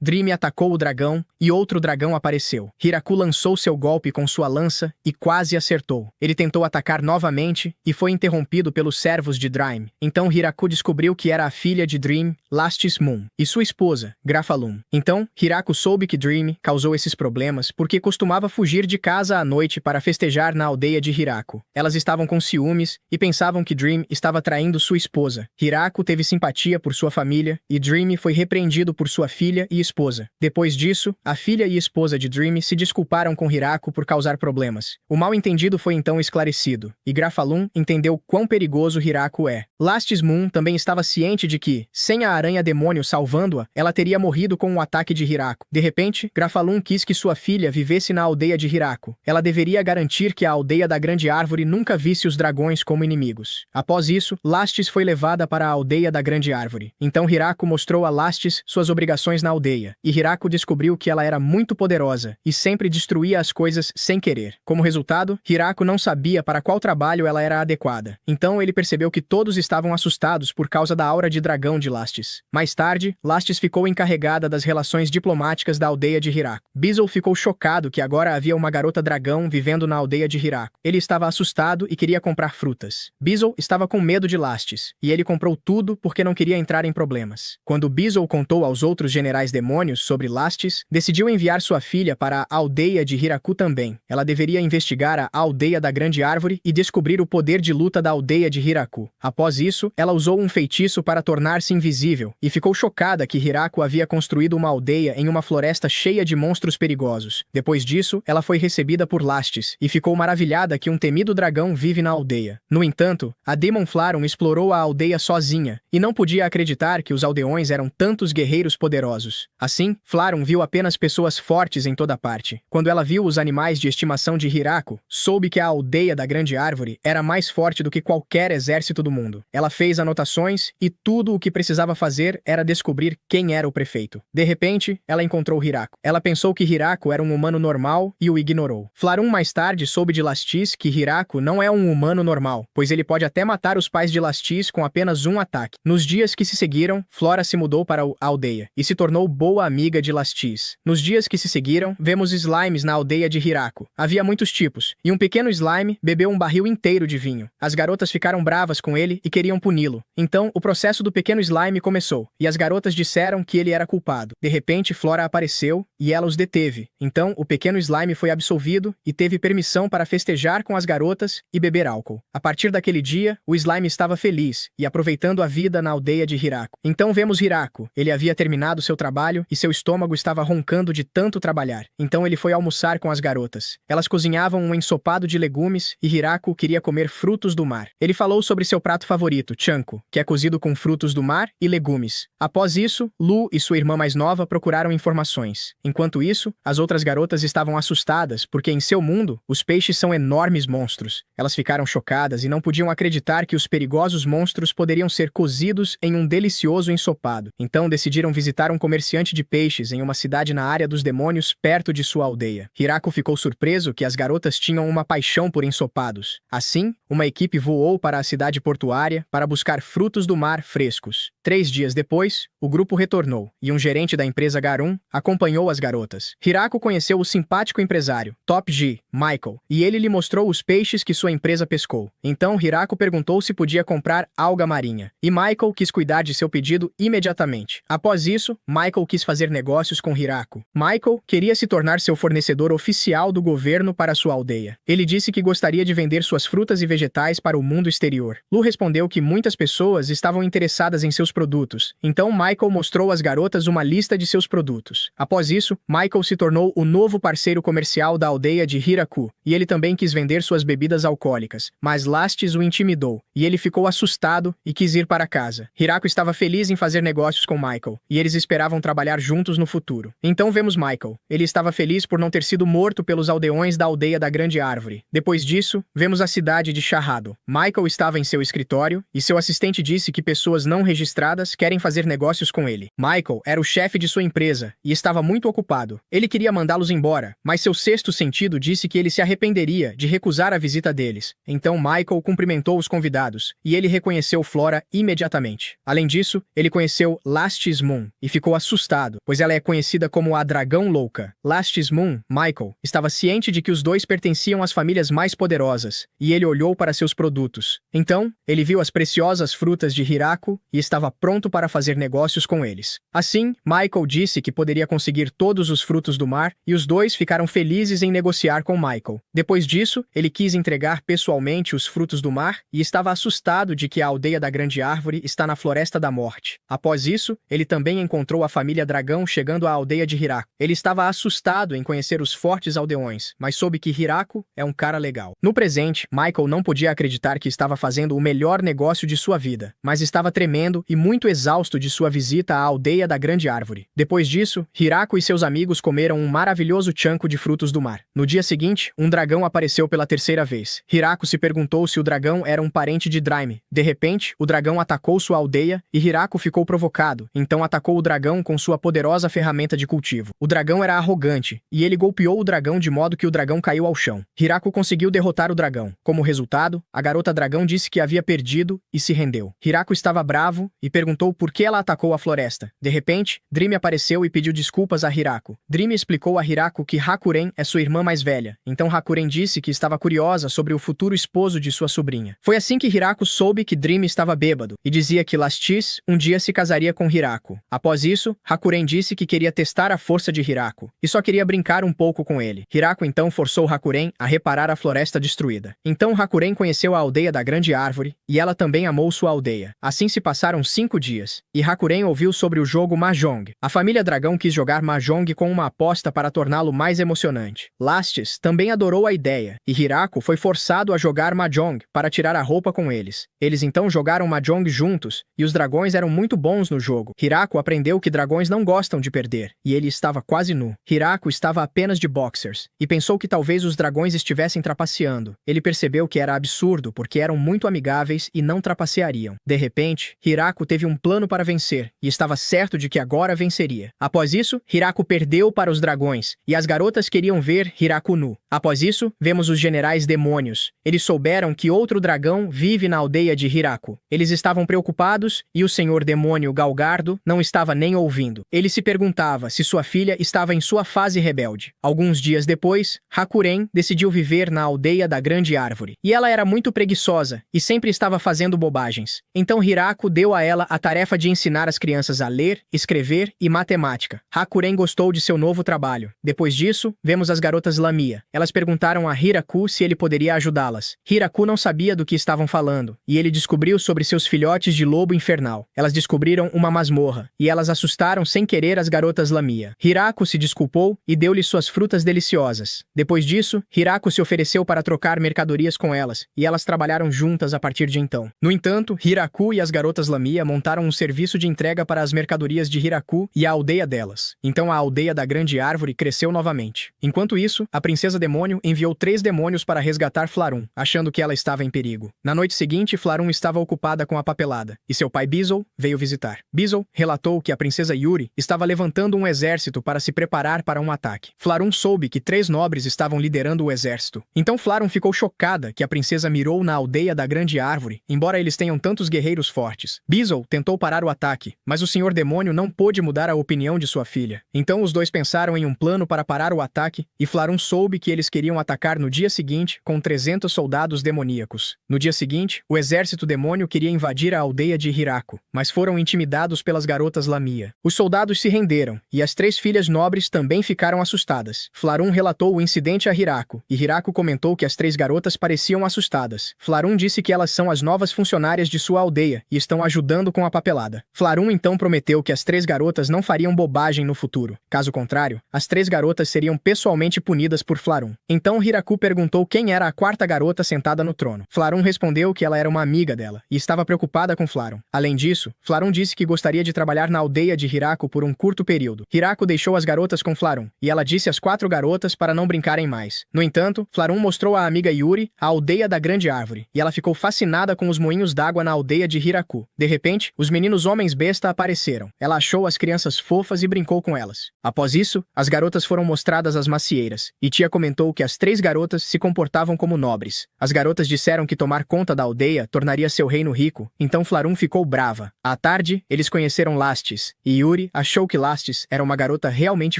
Dream atacou o dragão, e outro dragão apareceu. Hirako lançou seu golpe com sua lança e quase acertou. Ele tentou atacar novamente e foi interrompido pelos servos de Dream. Então Hirako descobriu que era a filha de Dream, Lastis Moon, e sua esposa, Grafalum. Então, Hirako soube que Dream causou esses problemas porque costumava fugir de casa à noite para festejar na aldeia de Hirako. Elas estavam com ciúmes e pensavam que Dream estava traindo sua esposa. Hirako teve simpatia por sua família e Dream foi repreendido por sua filha e esposa. Depois disso, a filha e esposa de Dream se desculparam com Hirako por causar problemas. O mal-entendido foi então esclarecido, e Grafalum entendeu quão perigoso Hirako é. Lastis Moon também estava ciente de que, sem a aranha-demônio salvando-a, ela teria morrido com o ataque de Hirako. De repente, Grafalum quis que sua filha vivesse na aldeia de Hirako. Ela deveria garantir que a aldeia da Grande Árvore nunca visse os dragões como inimigos. Após isso, Lastis foi levada para a aldeia da Grande Árvore. Então Hirako mostrou a Lastis suas obrigações na aldeia, e Hirako descobriu que ela era muito poderosa e sempre destruía as coisas sem querer. Como resultado, Hirako não sabia para qual trabalho ela era adequada. Então ele percebeu que todos estavam assustados por causa da aura de dragão de Lastis. Mais tarde, Lastis ficou encarregada das relações diplomáticas da aldeia de Hirako. Beezle ficou chocado que agora havia uma garota dragão vivendo na aldeia de Hirako. Ele estava assustado e queria comprar frutas. Beezle estava com medo de Lastis, e ele comprou tudo porque não queria entrar em problemas. Quando Beezle contou aos outros generais demônios sobre Lastis, decidiu enviar sua filha para a aldeia de Hirako também. Ela deveria investigar a aldeia da Grande Árvore e descobrir o poder de luta da aldeia de Hirako. Após isso, ela usou um feitiço para tornar-se invisível, e ficou chocada que Hirako havia construído uma aldeia em uma floresta cheia de monstros perigosos. Depois disso, ela foi recebida por Lastis, e ficou maravilhada que um temido dragão vive na aldeia. No entanto, a Demon Flarum explorou a aldeia sozinha, e não podia acreditar que os aldeões eram tantos guerreiros poderosos. Assim, Flarum viu apenas pessoas fortes em toda parte. Quando ela viu os animais de estimação de Hirako, soube que a aldeia da Grande Árvore era mais forte do que qualquer exército do mundo. Ela fez anotações e tudo o que precisava fazer era descobrir quem era o prefeito. De repente, ela encontrou Hirako. Ela pensou que Hirako era um humano normal e o ignorou. Flarum mais tarde soube de Lastis que Hirako não é um humano normal, pois ele pode até matar os pais de Lastis com apenas um ataque. Nos dias que se seguiram, Flora se mudou para a aldeia e se tornou boa amiga de Lastis. Nos dias que se seguiram, vemos slimes na aldeia de Hirako. Havia muitos tipos, e um pequeno slime bebeu um barril inteiro de vinho. As garotas ficaram bravas com ele e queriam puni-lo. Então, o processo do pequeno slime começou, e as garotas disseram que ele era culpado. De repente, Flora apareceu e ela os deteve. Então, o pequeno slime foi absolvido e teve permissão para festejar com as garotas e beber álcool. A partir daquele dia, o slime estava feliz e aproveitando a vida na aldeia de Hirako. Então vemos Hirako. Ele havia terminado seu trabalho e seu estômago estava roncando de tanto trabalhar. Então ele foi almoçar com as garotas. Elas cozinhavam um ensopado de legumes e Hirako queria comer frutos do mar. Ele falou sobre seu prato favorito, chanko, que é cozido com frutos do mar e legumes. Após isso, Lu e sua irmã mais nova procuraram informações. Enquanto isso, as outras garotas estavam assustadas porque em seu mundo, os peixes são enormes monstros. Elas ficaram chocadas e não podiam acreditar que os perigosos monstros poderiam ser cozidos em um delicioso ensopado. Então decidiram visitar um comerciante de peixes em uma cidade na área dos demônios perto de sua aldeia. Hirako ficou surpreso que as garotas tinham uma paixão por ensopados. Assim, uma equipe voou para a cidade portuária para buscar frutos do mar frescos. 3 dias depois, o grupo retornou, e um gerente da empresa Garum acompanhou as garotas. Hirako conheceu o simpático empresário, Top G, Michael, e ele lhe mostrou os peixes que sua empresa pescou. Então Hirako perguntou se podia comprar alga marinha, e Michael quis cuidar de seu pedido imediatamente. Após isso, Michael quis fazer negócios com Hirako. Michael queria se tornar seu fornecedor oficial do governo para sua aldeia. Ele disse que gostaria de vender suas frutas e vegetais para o mundo exterior. Lu respondeu que muitas pessoas estavam interessadas em seus produtos, então Michael mostrou às garotas uma lista de seus produtos. Após isso, Michael se tornou o novo parceiro comercial da aldeia de Hirako, e ele também quis vender suas bebidas alcoólicas, mas Lastis o intimidou, e ele ficou assustado e quis ir para casa. Hirako estava feliz em fazer negócios com Michael, e eles esperavam trabalhar juntos no futuro. Então vemos Michael. Ele estava feliz por não ter sido morto pelos aldeões da aldeia da Grande Árvore. Depois disso, vemos a cidade de Charrado. Michael estava em seu escritório e seu assistente disse que pessoas não registradas querem fazer negócios com ele. Michael era o chefe de sua empresa e estava muito ocupado. Ele queria mandá-los embora, mas seu sexto sentido disse que ele se arrependeria de recusar a visita deles. Então Michael cumprimentou os convidados e ele reconheceu Flora imediatamente. Além disso, ele conheceu Lastis Moon e ficou assustado, pois ela é conhecida como a Dragão Louca. Lastis Moon, Michael, estava ciente de que os dois pertenciam às famílias mais poderosas e ele olhou para seus produtos. Então, ele viu as preciosas frutas de Hiraku e estava pronto para fazer negócios com eles. Assim, Michael disse que poderia conseguir todos os frutos do mar e os dois ficaram felizes em negociar com Michael. Depois disso, ele quis entregar pessoalmente os frutos do mar e estava assustado de que a aldeia da Grande Árvore está na Floresta da Morte. Após isso, ele também encontrou a família Dragão chegando à aldeia de Hiraku. Ele estava assustado em conhecer os fortes aldeões, mas soube que Hiraku é um cara legal. No presente, Michael não podia acreditar que estava fazendo o melhor negócio de sua vida, mas estava tremendo e muito exausto de sua visita à aldeia da Grande Árvore. Depois disso, Hiraku e seus amigos comeram um maravilhoso chanco de frutos do mar. No dia seguinte, um dragão apareceu pela terceira vez. Hiraku se perguntou se o dragão era um parente de Draime. De repente, o dragão atacou sua aldeia e Hiraku ficou provocado, então atacou o dragão com sua poderosa ferramenta de cultivo. O dragão era arrogante, e ele golpeou o dragão de modo que o dragão caiu ao chão. Hiraku conseguiu derrotar o dragão. Como resultado, a garota dragão disse que havia perdido e se rendeu. Hiraku estava bravo e perguntou por que ela atacou a floresta. De repente, Dream apareceu e pediu desculpas a Hiraku. Dream explicou a Hiraku que Hakuren é sua irmã mais velha, então Hakuren disse que estava curiosa sobre o futuro esposo de sua sobrinha. Foi assim que Hiraku soube que Dream estava bêbado e dizia que Lastis um dia se casaria com Hiraku. Após isso, Hakuren disse que queria testar a força de Hiraku e só queria brincar um pouco com ele. Hiraku então forçou Hakuren a reparar a floresta destruída. Então Hakuren conheceu a aldeia da Grande Árvore e ela também amou sua aldeia. Assim se passaram 5 dias e Hakuren ouviu sobre o jogo Mahjong. A família Dragão quis jogar Mahjong com uma aposta para torná-lo mais emocionante. Lastis também adorou a ideia e Hiraku foi forçado a jogar Mahjong para tirar a roupa com eles. Eles então jogaram Mahjong juntos e os dragões eram muito bons no jogo. Hiraku aprendeu que dragões não gostam de perder e ele estava quase nu. Hiraku estava apenas de boxers e pensou que talvez os dragões estivessem trapaceando. Ele percebeu que era absurdo porque eram muito amigáveis e não trapaceariam. De repente, Hiraku teve um plano para vencer e estava certo de que agora venceria. Após isso, Hiraku perdeu para os dragões e as garotas queriam ver Hiraku nu. Após isso, vemos os generais demônios. Eles souberam que outro dragão vive na aldeia de Hiraku. Eles estavam preocupados e o senhor demônio Galgardo não estava nem ouvindo. Ele se perguntava se sua filha estava em sua fase rebelde. Alguns dias depois, Hakuren decidiu viver na aldeia da Grande Árvore. E ela era muito preguiçosa e sempre estava fazendo bobagens. Então Hiraku deu a ela a tarefa de ensinar as crianças a ler, escrever e matemática. Hakuren gostou de seu novo trabalho. Depois disso, vemos as garotas Lamia. Elas perguntaram a Hiraku se ele poderia ajudá-las. Hiraku não sabia do que estavam falando, e ele descobriu sobre seus filhotes de lobo infernal. Elas descobriram uma masmorra, e elas assustaram sem querer as garotas Lamia. Hiraku se desculpou e deu-lhe suas frutas deliciosas. Depois disso, Hiraku se ofereceu para trocar mercadorias com elas, e elas trabalharam juntas a partir de então. No entanto, Hiraku e as garotas Lamia montaram um serviço de entrega para as mercadorias de Hiraku e a aldeia delas. Então a aldeia da Grande Árvore cresceu novamente. Enquanto isso, a princesa demônio enviou 3 demônios para resgatar Flarum, achando que ela estava em perigo. Na noite seguinte, Flarum estava ocupada com a papelada, e seu pai Bizzle veio visitar. Bizzle relatou que a princesa Yuri estava levantando um exército para se preparar para um ataque. Flarum soube que 3 nobres estavam liderando o exército. Então Flarum ficou chocada que a princesa mirou na aldeia da Grande Árvore, embora eles tenham tantos guerreiros fortes. Bizzle tentou parar o ataque, mas o senhor demônio não pôde mudar a opinião de sua filha. Então os dois pensaram em um plano para parar o ataque, e Flarum soube que eles queriam atacar no dia seguinte com 300 soldados demoníacos. No dia seguinte, o exército demônio queria invadir a aldeia de Hiraku, mas foram intimidados pelas garotas Lamia. Os soldados se renderam, e as 3 filhas nobres também ficaram assustadas. Flarum relatou o incidente a Hiraku, e Hiraku comentou que as 3 garotas pareciam assustadas. Flarum disse que elas são as novas funcionárias de sua aldeia e estão ajudando com a papelada. Flarum então prometeu que as 3 garotas não fariam bobagem no futuro. Caso contrário, as 3 garotas seriam pessoalmente punidas por Flarum. Então Hiraku perguntou quem era a 4ª garota sentada no trono. Flarum respondeu que ela era uma amiga dela e estava preocupada com Flarum. Além disso, Flarum disse que gostaria de trabalhar na aldeia de Hiraku por um curto período. Hiraku deixou as garotas com Flarum e ela disse às 4 garotas para não brincarem mais. No entanto, Flarum mostrou mostrou à amiga Yuri a aldeia da Grande Árvore, e ela ficou fascinada com os moinhos d'água na aldeia de Hiraku. De repente, os meninos homens-besta apareceram. Ela achou as crianças fofas e brincou com elas. Após isso, as garotas foram mostradas às macieiras, e tia comentou que as 3 garotas se comportavam como nobres. As garotas disseram que tomar conta da aldeia tornaria seu reino rico, então Flarum ficou brava. À tarde, eles conheceram Lastes, e Yuri achou que Lastes era uma garota realmente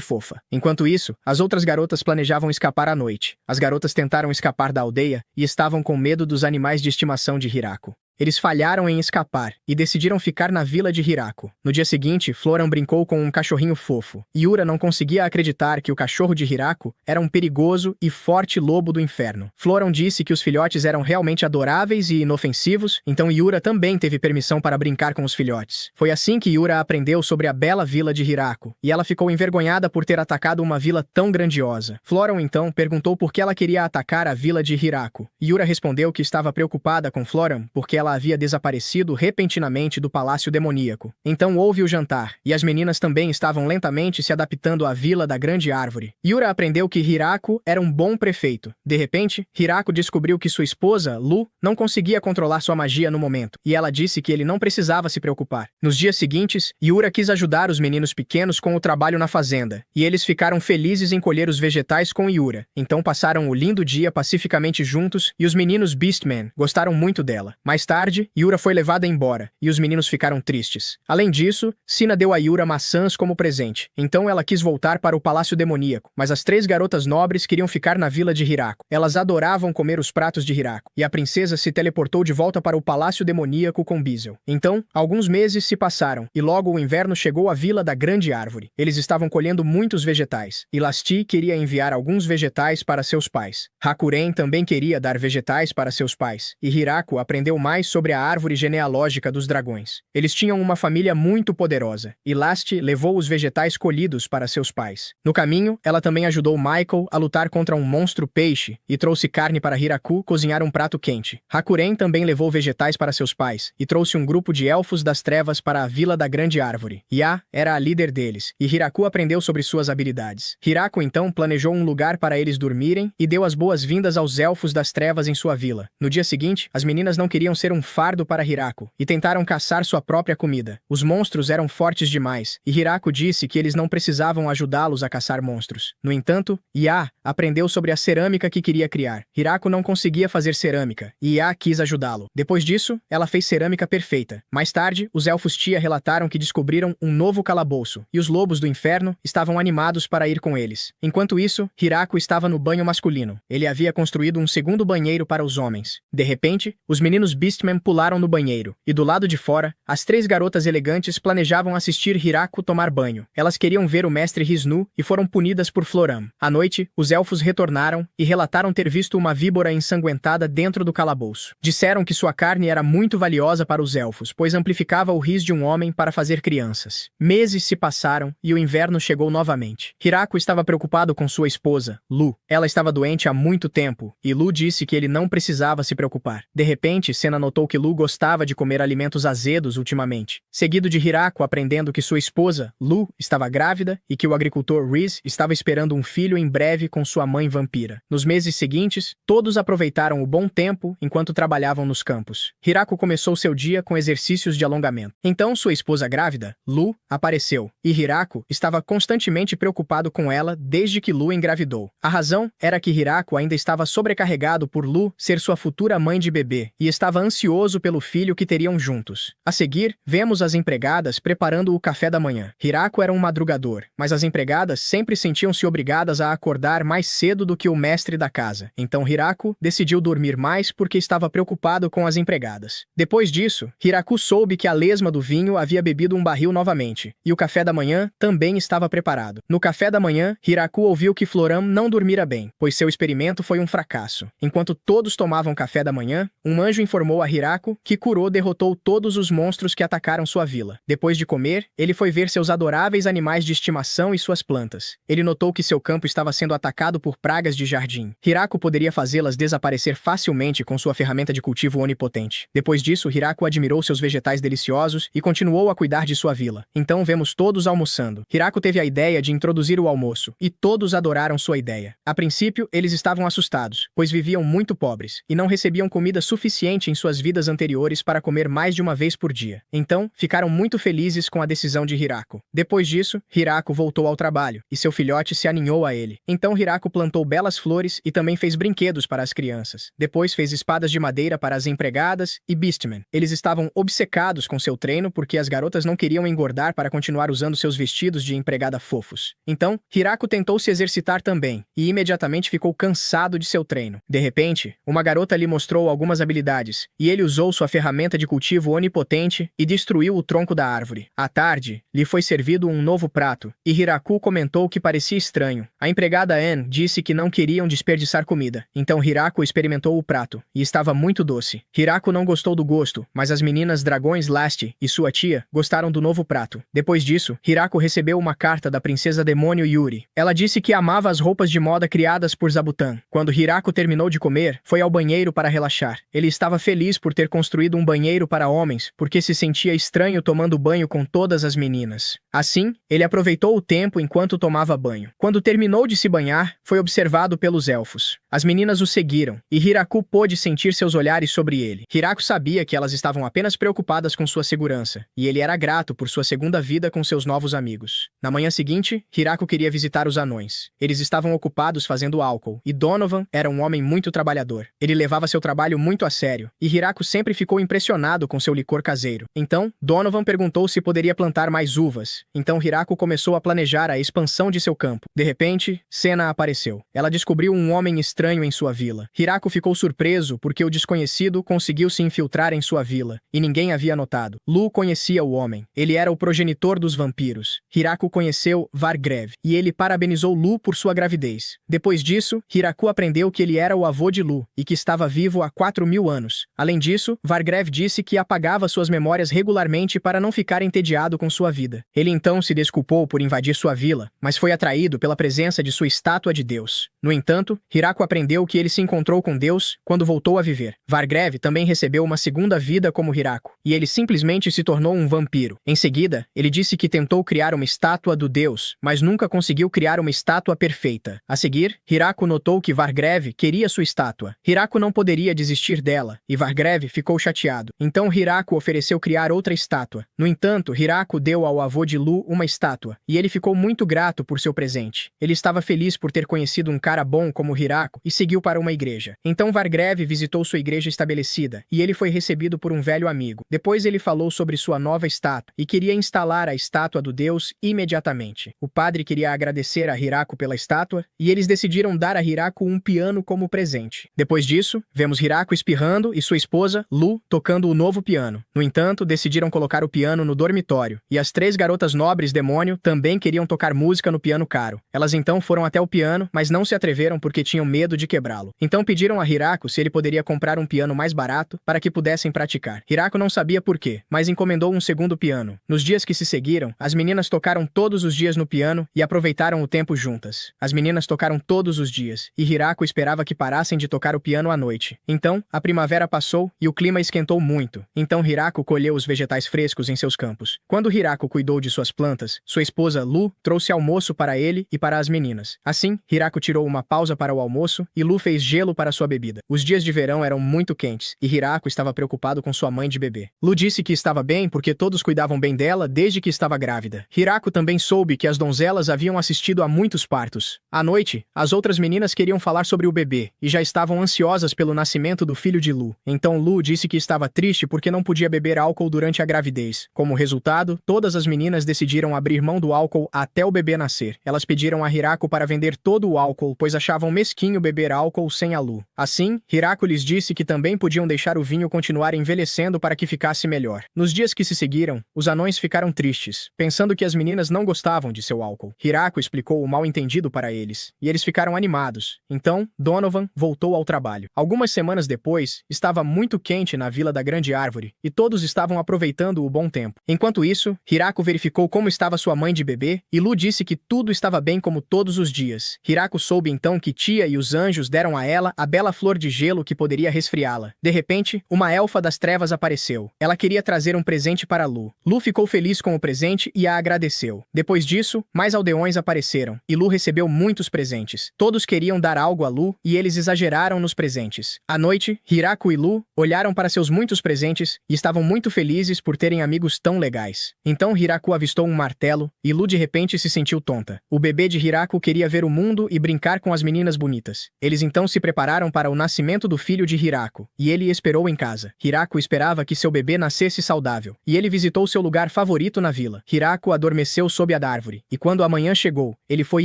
fofa. Enquanto isso, as outras garotas planejavam escapar à noite. As garotas tentaram escapar da aldeia e estavam com medo dos animais de estimação de Hiraku. Eles falharam em escapar e decidiram ficar na vila de Hiraku. No dia seguinte, Floram brincou com um cachorrinho fofo. Yura não conseguia acreditar que o cachorro de Hiraku era um perigoso e forte lobo do inferno. Floram disse que os filhotes eram realmente adoráveis e inofensivos, então Yura também teve permissão para brincar com os filhotes. Foi assim que Yura aprendeu sobre a bela vila de Hiraku, e ela ficou envergonhada por ter atacado uma vila tão grandiosa. Floram então perguntou por que ela queria atacar a vila de Hiraku. Yura respondeu que estava preocupada com Floram porque ela havia desaparecido repentinamente do palácio demoníaco. Então houve o jantar, e as meninas também estavam lentamente se adaptando à vila da Grande Árvore. Yura aprendeu que Hiraku era um bom prefeito. De repente, Hiraku descobriu que sua esposa, Lu, não conseguia controlar sua magia no momento, e ela disse que ele não precisava se preocupar. Nos dias seguintes, Yura quis ajudar os meninos pequenos com o trabalho na fazenda, e eles ficaram felizes em colher os vegetais com Yura. Então passaram o lindo dia pacificamente juntos, e os meninos Beastman gostaram muito dela. Mais tarde, Yura foi levada embora, e os meninos ficaram tristes. Além disso, Sina deu a Yura maçãs como presente. Então ela quis voltar para o palácio demoníaco, mas as 3 garotas nobres queriam ficar na vila de Hiraku. Elas adoravam comer os pratos de Hiraku, e a princesa se teleportou de volta para o palácio demoníaco com Bizel. Então, alguns meses se passaram, e logo o inverno chegou à vila da Grande Árvore. Eles estavam colhendo muitos vegetais, e Lasti queria enviar alguns vegetais para seus pais. Hakuren também queria dar vegetais para seus pais, e Hiraku aprendeu mais sobre a árvore genealógica dos dragões. Eles tinham uma família muito poderosa, e Lasti levou os vegetais colhidos para seus pais. No caminho, ela também ajudou Michael a lutar contra um monstro peixe e trouxe carne para Hiraku cozinhar um prato quente. Hakuren também levou vegetais para seus pais e trouxe um grupo de elfos das trevas para a vila da Grande Árvore. Ya era a líder deles, e Hiraku aprendeu sobre suas habilidades. Hiraku então planejou um lugar para eles dormirem e deu as boas-vindas aos elfos das trevas em sua vila. No dia seguinte, as meninas não queriam ser um fardo para Hiraku, e tentaram caçar sua própria comida. Os monstros eram fortes demais, e Hiraku disse que eles não precisavam ajudá-los a caçar monstros. No entanto, Ya aprendeu sobre a cerâmica que queria criar. Hiraku não conseguia fazer cerâmica, e Ya quis ajudá-lo. Depois disso, ela fez cerâmica perfeita. Mais tarde, os elfos Tia relataram que descobriram um novo calabouço, e os lobos do inferno estavam animados para ir com eles. Enquanto isso, Hiraku estava no banho masculino. Ele havia construído um segundo banheiro para os homens. De repente, os meninos Beastmen pularam no banheiro, e do lado de fora, as 3 garotas elegantes planejavam assistir Hiraku tomar banho. Elas queriam ver o mestre Hisnu e foram punidas por Floram. À noite, os elfos retornaram e relataram ter visto uma víbora ensanguentada dentro do calabouço. Disseram que sua carne era muito valiosa para os elfos, pois amplificava o riz de um homem para fazer crianças. Meses se passaram e o inverno chegou novamente. Hiraku estava preocupado com sua esposa, Lu. Ela estava doente há muito tempo, e Lu disse que ele não precisava se preocupar. De repente, Sena notou que Lu gostava de comer alimentos azedos ultimamente, seguido de Hiraku aprendendo que sua esposa, Lu, estava grávida e que o agricultor Riz estava esperando um filho em breve com sua mãe vampira. Nos meses seguintes, todos aproveitaram o bom tempo enquanto trabalhavam nos campos. Hiraku começou seu dia com exercícios de alongamento. Então sua esposa grávida, Lu, apareceu, e Hiraku estava constantemente preocupado com ela desde que Lu engravidou. A razão era que Hiraku ainda estava sobrecarregado por Lu ser sua futura mãe de bebê, e estava ansioso pelo filho que teriam juntos. A seguir, vemos as empregadas preparando o café da manhã. Hiraku era um madrugador, mas as empregadas sempre sentiam-se obrigadas a acordar mais cedo do que o mestre da casa. Então Hiraku decidiu dormir mais porque estava preocupado com as empregadas. Depois disso, Hiraku soube que a lesma do vinho havia bebido um barril novamente, e o café da manhã também estava preparado. No café da manhã, Hiraku ouviu que Floram não dormira bem, pois seu experimento foi um fracasso. Enquanto todos tomavam café da manhã, um anjo informou a Hirako, que Kuro derrotou todos os monstros que atacaram sua vila. Depois de comer, ele foi ver seus adoráveis animais de estimação e suas plantas. Ele notou que seu campo estava sendo atacado por pragas de jardim. Hirako poderia fazê-las desaparecer facilmente com sua ferramenta de cultivo onipotente. Depois disso, Hirako admirou seus vegetais deliciosos e continuou a cuidar de sua vila. Então vemos todos almoçando. Hirako teve a ideia de introduzir o almoço, e todos adoraram sua ideia. A princípio, eles estavam assustados, pois viviam muito pobres, e não recebiam comida suficiente em suas vidas anteriores para comer mais de uma vez por dia. Então, ficaram muito felizes com a decisão de Hirako. Depois disso, Hirako voltou ao trabalho, e seu filhote se aninhou a ele. Então Hirako plantou belas flores e também fez brinquedos para as crianças. Depois fez espadas de madeira para as empregadas e Beastmen. Eles estavam obcecados com seu treino porque as garotas não queriam engordar para continuar usando seus vestidos de empregada fofos. Então, Hirako tentou se exercitar também, e imediatamente ficou cansado de seu treino. De repente, uma garota lhe mostrou algumas habilidades, e ele usou sua ferramenta de cultivo onipotente e destruiu o tronco da árvore. À tarde, lhe foi servido um novo prato, e Hirako comentou que parecia estranho. A empregada Anne disse que não queriam desperdiçar comida, então Hirako experimentou o prato, e estava muito doce. Hirako não gostou do gosto, mas as meninas Dragões Last e sua tia gostaram do novo prato. Depois disso, Hirako recebeu uma carta da princesa Demônio Yuri. Ela disse que amava as roupas de moda criadas por Zabutan. Quando Hirako terminou de comer, foi ao banheiro para relaxar. Ele estava feliz por ter construído um banheiro para homens, porque se sentia estranho tomando banho com todas as meninas. Assim, ele aproveitou o tempo enquanto tomava banho. Quando terminou de se banhar, foi observado pelos elfos. As meninas o seguiram, e Hirako pôde sentir seus olhares sobre ele. Hirako sabia que elas estavam apenas preocupadas com sua segurança, e ele era grato por sua segunda vida com seus novos amigos. Na manhã seguinte, Hirako queria visitar os anões. Eles estavam ocupados fazendo álcool, e Donovan era um homem muito trabalhador. Ele levava seu trabalho muito a sério, e Hirako sempre ficou impressionado com seu licor caseiro. Então, Donovan perguntou se poderia plantar mais uvas. Então Hirako começou a planejar a expansão de seu campo. De repente, Senna apareceu. Ela descobriu um homem estranho em sua vila. Hirako ficou surpreso porque o desconhecido conseguiu se infiltrar em sua vila, e ninguém havia notado. Lu conhecia o homem. Ele era o progenitor dos vampiros. Hirako conheceu Vargrev, e ele parabenizou Lu por sua gravidez. Depois disso, Hirako aprendeu que ele era o avô de Lu, e que estava vivo há 4.000 anos. Além disso, Vargrev disse que apagava suas memórias regularmente para não ficar entediado com sua vida. Ele então se desculpou por invadir sua vila, mas foi atraído pela presença de sua estátua de Deus. No entanto, Hirako aprendeu que ele se encontrou com Deus quando voltou a viver. Vargrev também recebeu uma segunda vida como Hirako, e ele simplesmente se tornou um vampiro. Em seguida, ele disse que tentou criar uma estátua do Deus, mas nunca conseguiu criar uma estátua perfeita. A seguir, Hirako notou que Vargrev queria sua estátua. Hirako não poderia desistir dela, e Vargrev ficou chateado. Então Hirako ofereceu criar outra estátua. No entanto, Hirako deu ao avô de Lu uma estátua, e ele ficou muito grato por seu presente. Ele estava feliz por ter conhecido um cara bom como Hirako e seguiu para uma igreja. Então Vargrev visitou sua igreja estabelecida, e ele foi recebido por um velho amigo. Depois ele falou sobre sua nova estátua, e queria instalar a estátua do Deus imediatamente. O padre queria agradecer a Hirako pela estátua, e eles decidiram dar a Hirako um piano como presente. Depois disso, vemos Hirako espirrando e sua esposa, Lu, tocando o novo piano. No entanto, decidiram colocar o piano no dormitório, e as 3 garotas nobres demônio também queriam tocar música no piano caro. Elas então foram até o piano, mas não se atreveram porque tinham medo de quebrá-lo. Então pediram a Hirako se ele poderia comprar um piano mais barato para que pudessem praticar. Hirako não sabia por quê, mas encomendou um segundo piano. Nos dias que se seguiram, as meninas tocaram todos os dias no piano e aproveitaram o tempo juntas. As meninas tocaram todos os dias, e Hirako esperava que parassem de tocar o piano à noite. Então, a primavera passou e o clima esquentou muito. Então Hirako colheu os vegetais frescos em seus campos. Quando Hirako cuidou de suas plantas, sua esposa Lu trouxe almoço para ele e para as meninas. Assim, Hirako tirou uma pausa para o almoço e Lu fez gelo para sua bebida. Os dias de verão eram muito quentes, e Hirako estava preocupado com sua mãe de bebê. Lu disse que estava bem porque todos cuidavam bem dela desde que estava grávida. Hirako também soube que as donzelas haviam assistido a muitos partos. À noite, as outras meninas queriam falar sobre o bebê, e já estavam ansiosas pelo nascimento do filho de Lu. Então Lu disse que estava triste porque não podia beber álcool durante a gravidez. Como resultado, todas as meninas decidiram abrir mão do álcool até o bebê nascer. Elas pediram a Hirako para vender todo o álcool, pois achavam mesquinho beber álcool sem a Lu. Assim, Hirako lhes disse que também podiam deixar o vinho continuar envelhecendo para que ficasse melhor. Nos dias que se seguiram, os anões ficaram tristes, pensando que as meninas não gostavam de seu álcool. Hirako explicou o mal-entendido para eles, e eles ficaram animados. Então, Donovan voltou ao trabalho. Algumas semanas depois, estava muito muito quente na Vila da Grande Árvore, e todos estavam aproveitando o bom tempo. Enquanto isso, Hirako verificou como estava sua mãe de bebê, e Lu disse que tudo estava bem como todos os dias. Hirako soube então que Tia e os anjos deram a ela a bela flor de gelo que poderia resfriá-la. De repente, uma elfa das trevas apareceu. Ela queria trazer um presente para Lu. Lu ficou feliz com o presente e a agradeceu. Depois disso, mais aldeões apareceram, e Lu recebeu muitos presentes. Todos queriam dar algo a Lu, e eles exageraram nos presentes. À noite, Hirako e Lu olharam para seus muitos presentes e estavam muito felizes por terem amigos tão legais. Então Hirako avistou um martelo, e Lu de repente se sentiu tonta. O bebê de Hirako queria ver o mundo e brincar com as meninas bonitas. Eles então se prepararam para o nascimento do filho de Hirako, e ele esperou em casa. Hirako esperava que seu bebê nascesse saudável, e ele visitou seu lugar favorito na vila. Hirako adormeceu sob a árvore, e quando a manhã chegou, ele foi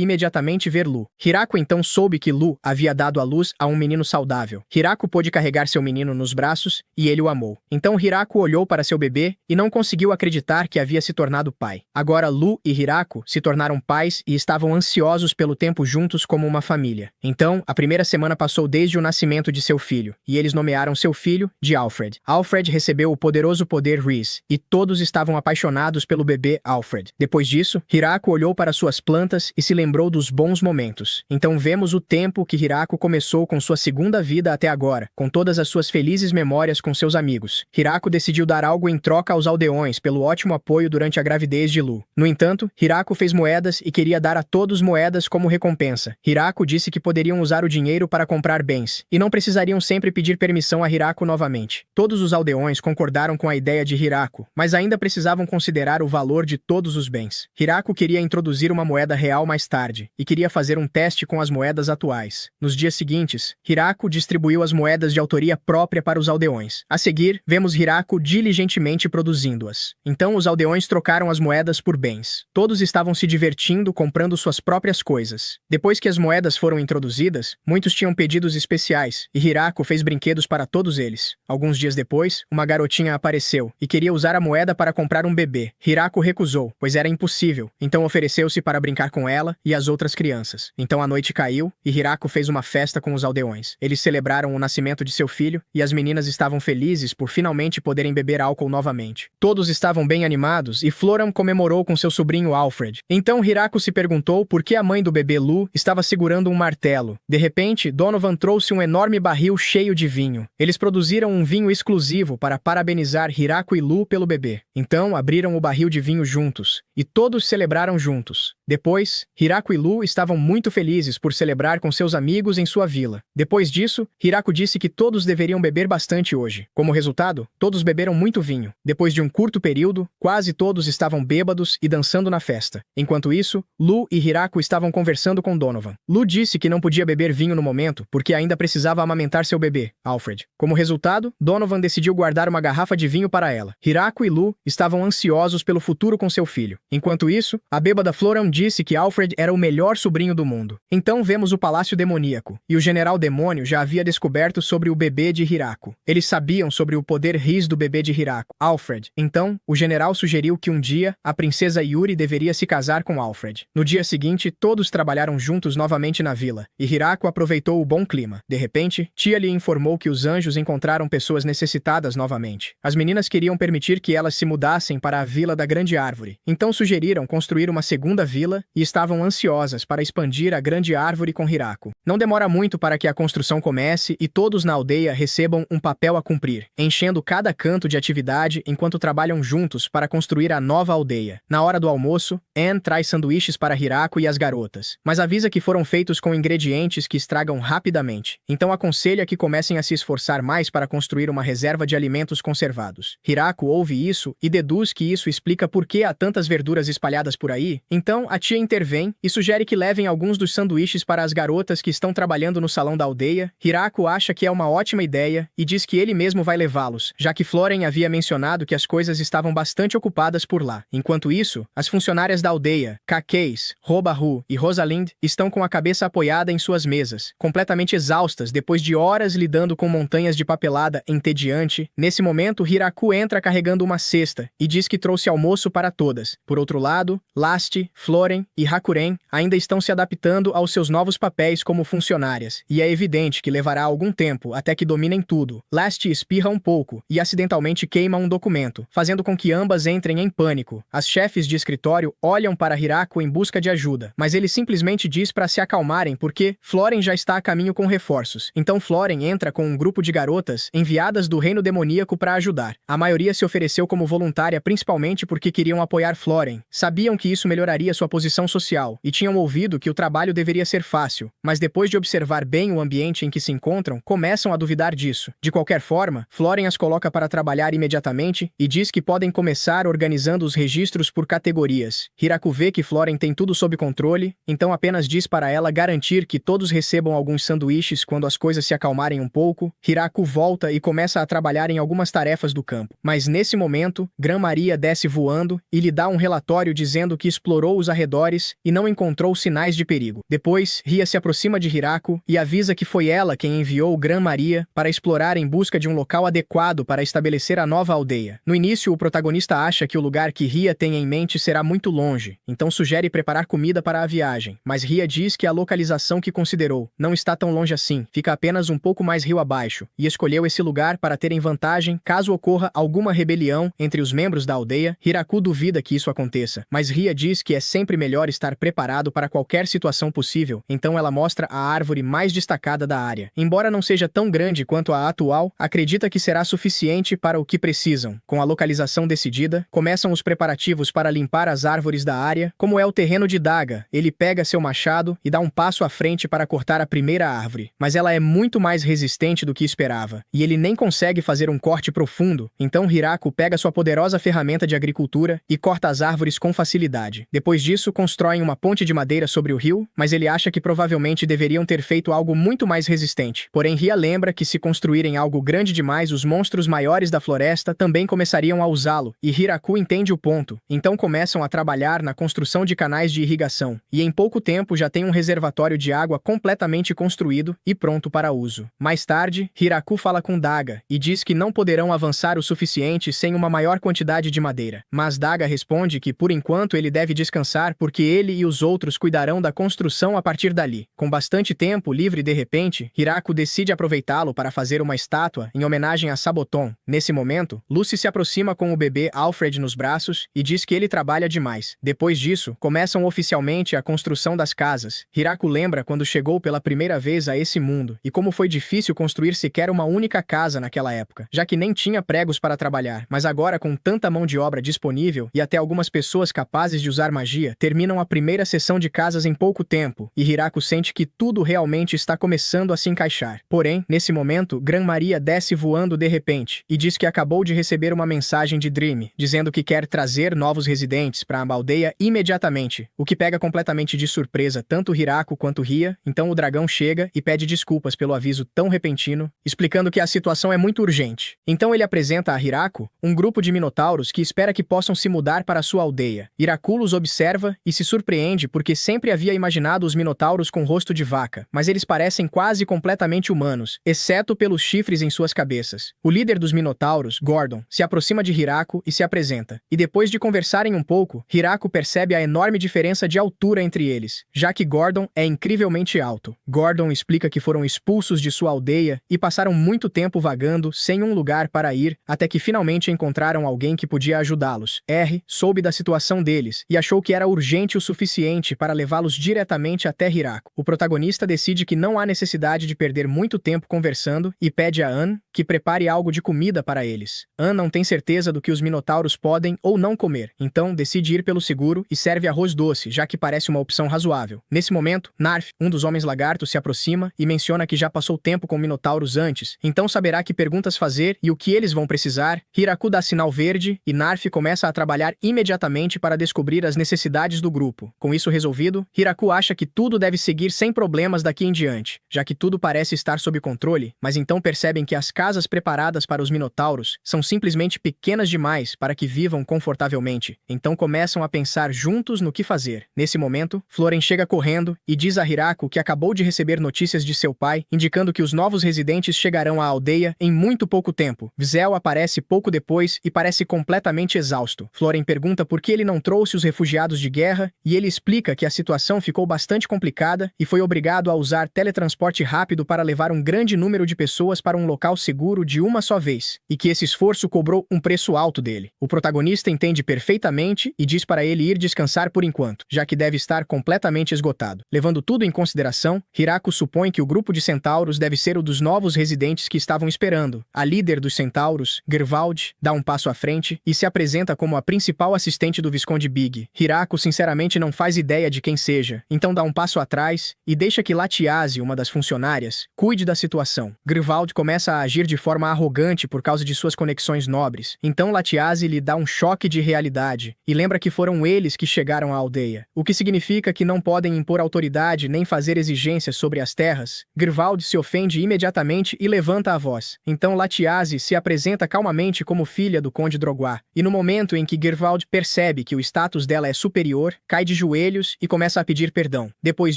imediatamente ver Lu. Hirako então soube que Lu havia dado à luz a um menino saudável. Hirako pôde carregar seu menino nos braços, e ele o amou. Então Hirako olhou para seu bebê e não conseguiu acreditar que havia se tornado pai. Agora Lu e Hirako se tornaram pais e estavam ansiosos pelo tempo juntos como uma família. Então, a primeira semana passou desde o nascimento de seu filho, e eles nomearam seu filho de Alfred. Alfred recebeu o poderoso poder Reese, e todos estavam apaixonados pelo bebê Alfred. Depois disso, Hirako olhou para suas plantas e se lembrou dos bons momentos. Então vemos o tempo que Hirako começou com sua segunda vida até agora, com todas as suas felizes memórias com seus amigos. Hirako decidiu dar algo em troca aos aldeões pelo ótimo apoio durante a gravidez de Lu. No entanto, Hirako fez moedas e queria dar a todos moedas como recompensa. Hirako disse que poderiam usar o dinheiro para comprar bens, e não precisariam sempre pedir permissão a Hirako novamente. Todos os aldeões concordaram com a ideia de Hirako, mas ainda precisavam considerar o valor de todos os bens. Hirako queria introduzir uma moeda real mais tarde, e queria fazer um teste com as moedas atuais. Nos dias seguintes, Hirako distribuiu as moedas de autoria própria para os aldeões. A seguir, vemos Hirako diligentemente produzindo-as. Então os aldeões trocaram as moedas por bens. Todos estavam se divertindo comprando suas próprias coisas. Depois que as moedas foram introduzidas, muitos tinham pedidos especiais, e Hirako fez brinquedos para todos eles. Alguns dias depois, uma garotinha apareceu, e queria usar a moeda para comprar um bebê. Hirako recusou, pois era impossível. Então ofereceu-se para brincar com ela e as outras crianças. Então a noite caiu, e Hirako fez uma festa com os aldeões. Eles celebraram o nascimento de seu filho, e as meninas estavam felizes por finalmente poderem beber álcool novamente. Todos estavam bem animados, e Floram comemorou com seu sobrinho Alfred. Então Hirako se perguntou por que a mãe do bebê Lu estava segurando um martelo. De repente, Donovan trouxe um enorme barril cheio de vinho. Eles produziram um vinho exclusivo para parabenizar Hirako e Lu pelo bebê. Então abriram o barril de vinho juntos, e todos celebraram juntos. Depois, Hirako e Lu estavam muito felizes por celebrar com seus amigos em sua vila. Depois disso, Hirako disse que todos deveriam beber bastante hoje. Como resultado, todos beberam muito vinho. Depois de um curto período, quase todos estavam bêbados e dançando na festa. Enquanto isso, Lu e Hirako estavam conversando com Donovan. Lu disse que não podia beber vinho no momento porque ainda precisava amamentar seu bebê, Alfred. Como resultado, Donovan decidiu guardar uma garrafa de vinho para ela. Hirako e Lu estavam ansiosos pelo futuro com seu filho. Enquanto isso, a bêbada Floram disse que Alfred era o melhor sobrinho do mundo. Então vemos o Palácio Demoníaco, e o General Demônio já havia descoberto sobre o bebê de Hirako. Eles sabiam sobre o poder Riz do bebê de Hirako, Alfred. Então, o general sugeriu que um dia, a princesa Yuri deveria se casar com Alfred. No dia seguinte, todos trabalharam juntos novamente na vila, e Hirako aproveitou o bom clima. De repente, Tia lhe informou que os anjos encontraram pessoas necessitadas novamente. As meninas queriam permitir que elas se mudassem para a Vila da Grande Árvore. Então sugeriram construir uma segunda vila e estavam ansiosas para expandir a Grande Árvore com Hirako. Não demora muito para que a construção comece e todos na aldeia recebam um papel a cumprir, enchendo cada canto de atividade enquanto trabalham juntos para construir a nova aldeia. Na hora do almoço, Anne traz sanduíches para Hirako e as garotas, mas avisa que foram feitos com ingredientes que estragam rapidamente. Então aconselha que comecem a se esforçar mais para construir uma reserva de alimentos conservados. Hirako ouve isso e deduz que isso explica por que há tantas verduras espalhadas por aí. Então a tia intervém e sugere que levem alguns dos sanduíches para as garotas que estão trabalhando no salão da aldeia. Hirako acha que é uma ótima ideia e diz que ele mesmo vai levá-los, já que Floren havia mencionado que as coisas estavam bastante ocupadas por lá. Enquanto isso, as funcionárias da aldeia, Kakeis, Robahu e Rosalind, estão com a cabeça apoiada em suas mesas, completamente exaustas depois de horas lidando com montanhas de papelada entediante. Nesse momento, Hirako entra carregando uma cesta e diz que trouxe almoço para todas. Por outro lado, Lasti, Floren e Hakuren ainda estão se adaptando aos seus novos papéis como funcionárias, e é evidente que levará algum tempo até que dominem tudo. tudo. Last espirra um pouco e acidentalmente queima um documento, fazendo com que ambas entrem em pânico. As chefes de escritório olham para Hiraku em busca de ajuda, mas ele simplesmente diz para se acalmarem porque Floren já está a caminho com reforços. Então Floren entra com um grupo de garotas enviadas do reino demoníaco para ajudar. A maioria se ofereceu como voluntária principalmente porque queriam apoiar Floren. Sabiam que isso melhoraria sua posição social e tinham ouvido que o trabalho deveria ser fácil, mas depois de observar bem o ambiente em que se encontram, começam a duvidar disso. De qualquer forma, Floren as coloca para trabalhar imediatamente e diz que podem começar organizando os registros por categorias. Hiraku vê que Floren tem tudo sob controle, então apenas diz para ela garantir que todos recebam alguns sanduíches quando as coisas se acalmarem um pouco. Hiraku volta e começa a trabalhar em algumas tarefas do campo. Mas nesse momento, Gran-Maria desce voando e lhe dá um relatório dizendo que explorou os arredores e não encontrou sinais de perigo. Depois, Ria se aproxima de Hiraku e avisa que foi ela quem enviou Gran-Maria para explorar em busca de um local adequado para estabelecer a nova aldeia. No início, o protagonista acha que o lugar que Ria tem em mente será muito longe, então sugere preparar comida para a viagem, mas Ria diz que a localização que considerou não está tão longe assim, fica apenas um pouco mais rio abaixo, e escolheu esse lugar para terem vantagem caso ocorra alguma rebelião entre os membros da aldeia. Hiraku duvida que isso aconteça, mas Ria diz que é sempre melhor estar preparado para qualquer situação possível, então ela mostra a árvore mais destacada da área. Embora não seja tão grande quanto a atual, acredita que será suficiente para o que precisam. Com a localização decidida, começam os preparativos para limpar as árvores da área. Como é o terreno de Daga, ele pega seu machado e dá um passo à frente para cortar a primeira árvore, mas ela é muito mais resistente do que esperava, e ele nem consegue fazer um corte profundo, então Hiraku pega sua poderosa ferramenta de agricultura e corta as árvores com facilidade. Depois disso, constroem uma ponte de madeira sobre o rio, mas ele acha que provavelmente deveriam ter feito algo muito mais resistente. Porém, Ria lembra que se construírem algo grande demais, os monstros maiores da floresta também começariam a usá-lo, e Hiraku entende o ponto. Então começam a trabalhar na construção de canais de irrigação, e em pouco tempo já tem um reservatório de água completamente construído e pronto para uso. Mais tarde, Hiraku fala com Daga e diz que não poderão avançar o suficiente sem uma maior quantidade de madeira. Mas Daga responde que por enquanto ele deve descansar porque ele e os outros cuidarão da construção a partir dali. Com bastante tempo livre de repente, Hiraku decide aproveitá-lo para fazer uma estátua em homenagem a Saboton. Nesse momento, Lucy se aproxima com o bebê Alfred nos braços e diz que ele trabalha demais. Depois disso, começam oficialmente a construção das casas. Hiraku lembra quando chegou pela primeira vez a esse mundo e como foi difícil construir sequer uma única casa naquela época, já que nem tinha pregos para trabalhar. Mas agora, com tanta mão de obra disponível e até algumas pessoas capazes de usar magia, terminam a primeira seção de casas em pouco tempo, e Hiraku sente que tudo realmente está começando a se encaixar. Porém, nesse momento, Gran-Maria desce voando de repente e diz que acabou de receber uma mensagem de Dream, dizendo que quer trazer novos residentes para a aldeia imediatamente, o que pega completamente de surpresa tanto Hiraku quanto Ria. Então o dragão chega e pede desculpas pelo aviso tão repentino, explicando que a situação é muito urgente. Então ele apresenta a Hiraku um grupo de minotauros que espera que possam se mudar para sua aldeia. Hiraku os observa e se surpreende porque sempre havia imaginado os minotauros com rosto de vaca, mas eles parecem quase completamente humanos, exceto pelos chifres em suas cabeças. O líder dos minotauros, Gordon, se aproxima de Hiraku e se apresenta. E depois de conversarem um pouco, Hiraku percebe a enorme diferença de altura entre eles, já que Gordon é incrivelmente alto. Gordon explica que foram expulsos de sua aldeia e passaram muito tempo vagando sem um lugar para ir, até que finalmente encontraram alguém que podia ajudá-los. R soube da situação deles e achou que era urgente o suficiente para levá-los diretamente até Hiraku. O protagonista decide que não há necessidade de perder muito tempo conversando e pede a Anne que prepare algo de comida para eles. Anne não tem certeza do que os minotauros podem ou não comer, então decide ir pelo seguro e serve arroz doce, já que parece uma opção razoável. Nesse momento, Narf, um dos homens lagartos, se aproxima e menciona que já passou tempo com minotauros antes, então saberá que perguntas fazer e o que eles vão precisar. Hiraku dá sinal verde e Narf começa a trabalhar imediatamente para descobrir as necessidades do grupo. Com isso resolvido, Hiraku acha que tudo deve seguir sem problemas daqui em diante, já que tudo parece estar sob controle, mas então percebem que as casas preparadas para os minotauros são simplesmente pequenas demais para que vivam confortavelmente. Então começam a pensar juntos no que fazer. Nesse momento, Floren chega correndo e diz a Hiraku que acabou de receber notícias de seu pai, indicando que os novos residentes chegarão à aldeia em muito pouco tempo. Vzel aparece pouco depois e parece completamente exausto. Floren pergunta por que ele não trouxe os refugiados de guerra e ele explica que a situação ficou bastante complicada e foi obrigado a usar teletransporte rápido para levar um grande número de pessoas pessoas para um local seguro de uma só vez, e que esse esforço cobrou um preço alto dele. O protagonista entende perfeitamente e diz para ele ir descansar por enquanto, já que deve estar completamente esgotado. Levando tudo em consideração, Hiraku supõe que o grupo de centauros deve ser o dos novos residentes que estavam esperando. A líder dos centauros, Gervald, dá um passo à frente e se apresenta como a principal assistente do Visconde Big. Hiraku sinceramente não faz ideia de quem seja, então dá um passo atrás e deixa que Latiase, uma das funcionárias, cuide da situação. Gervald começa a agir de forma arrogante por causa de suas conexões nobres, então Latiase lhe dá um choque de realidade e lembra que foram eles que chegaram à aldeia, o que significa que não podem impor autoridade nem fazer exigências sobre as terras. Gervald se ofende imediatamente e levanta a voz. Então Latiase se apresenta calmamente como filha do Conde Drogois, e no momento em que Gervald percebe que o status dela é superior, cai de joelhos e começa a pedir perdão. Depois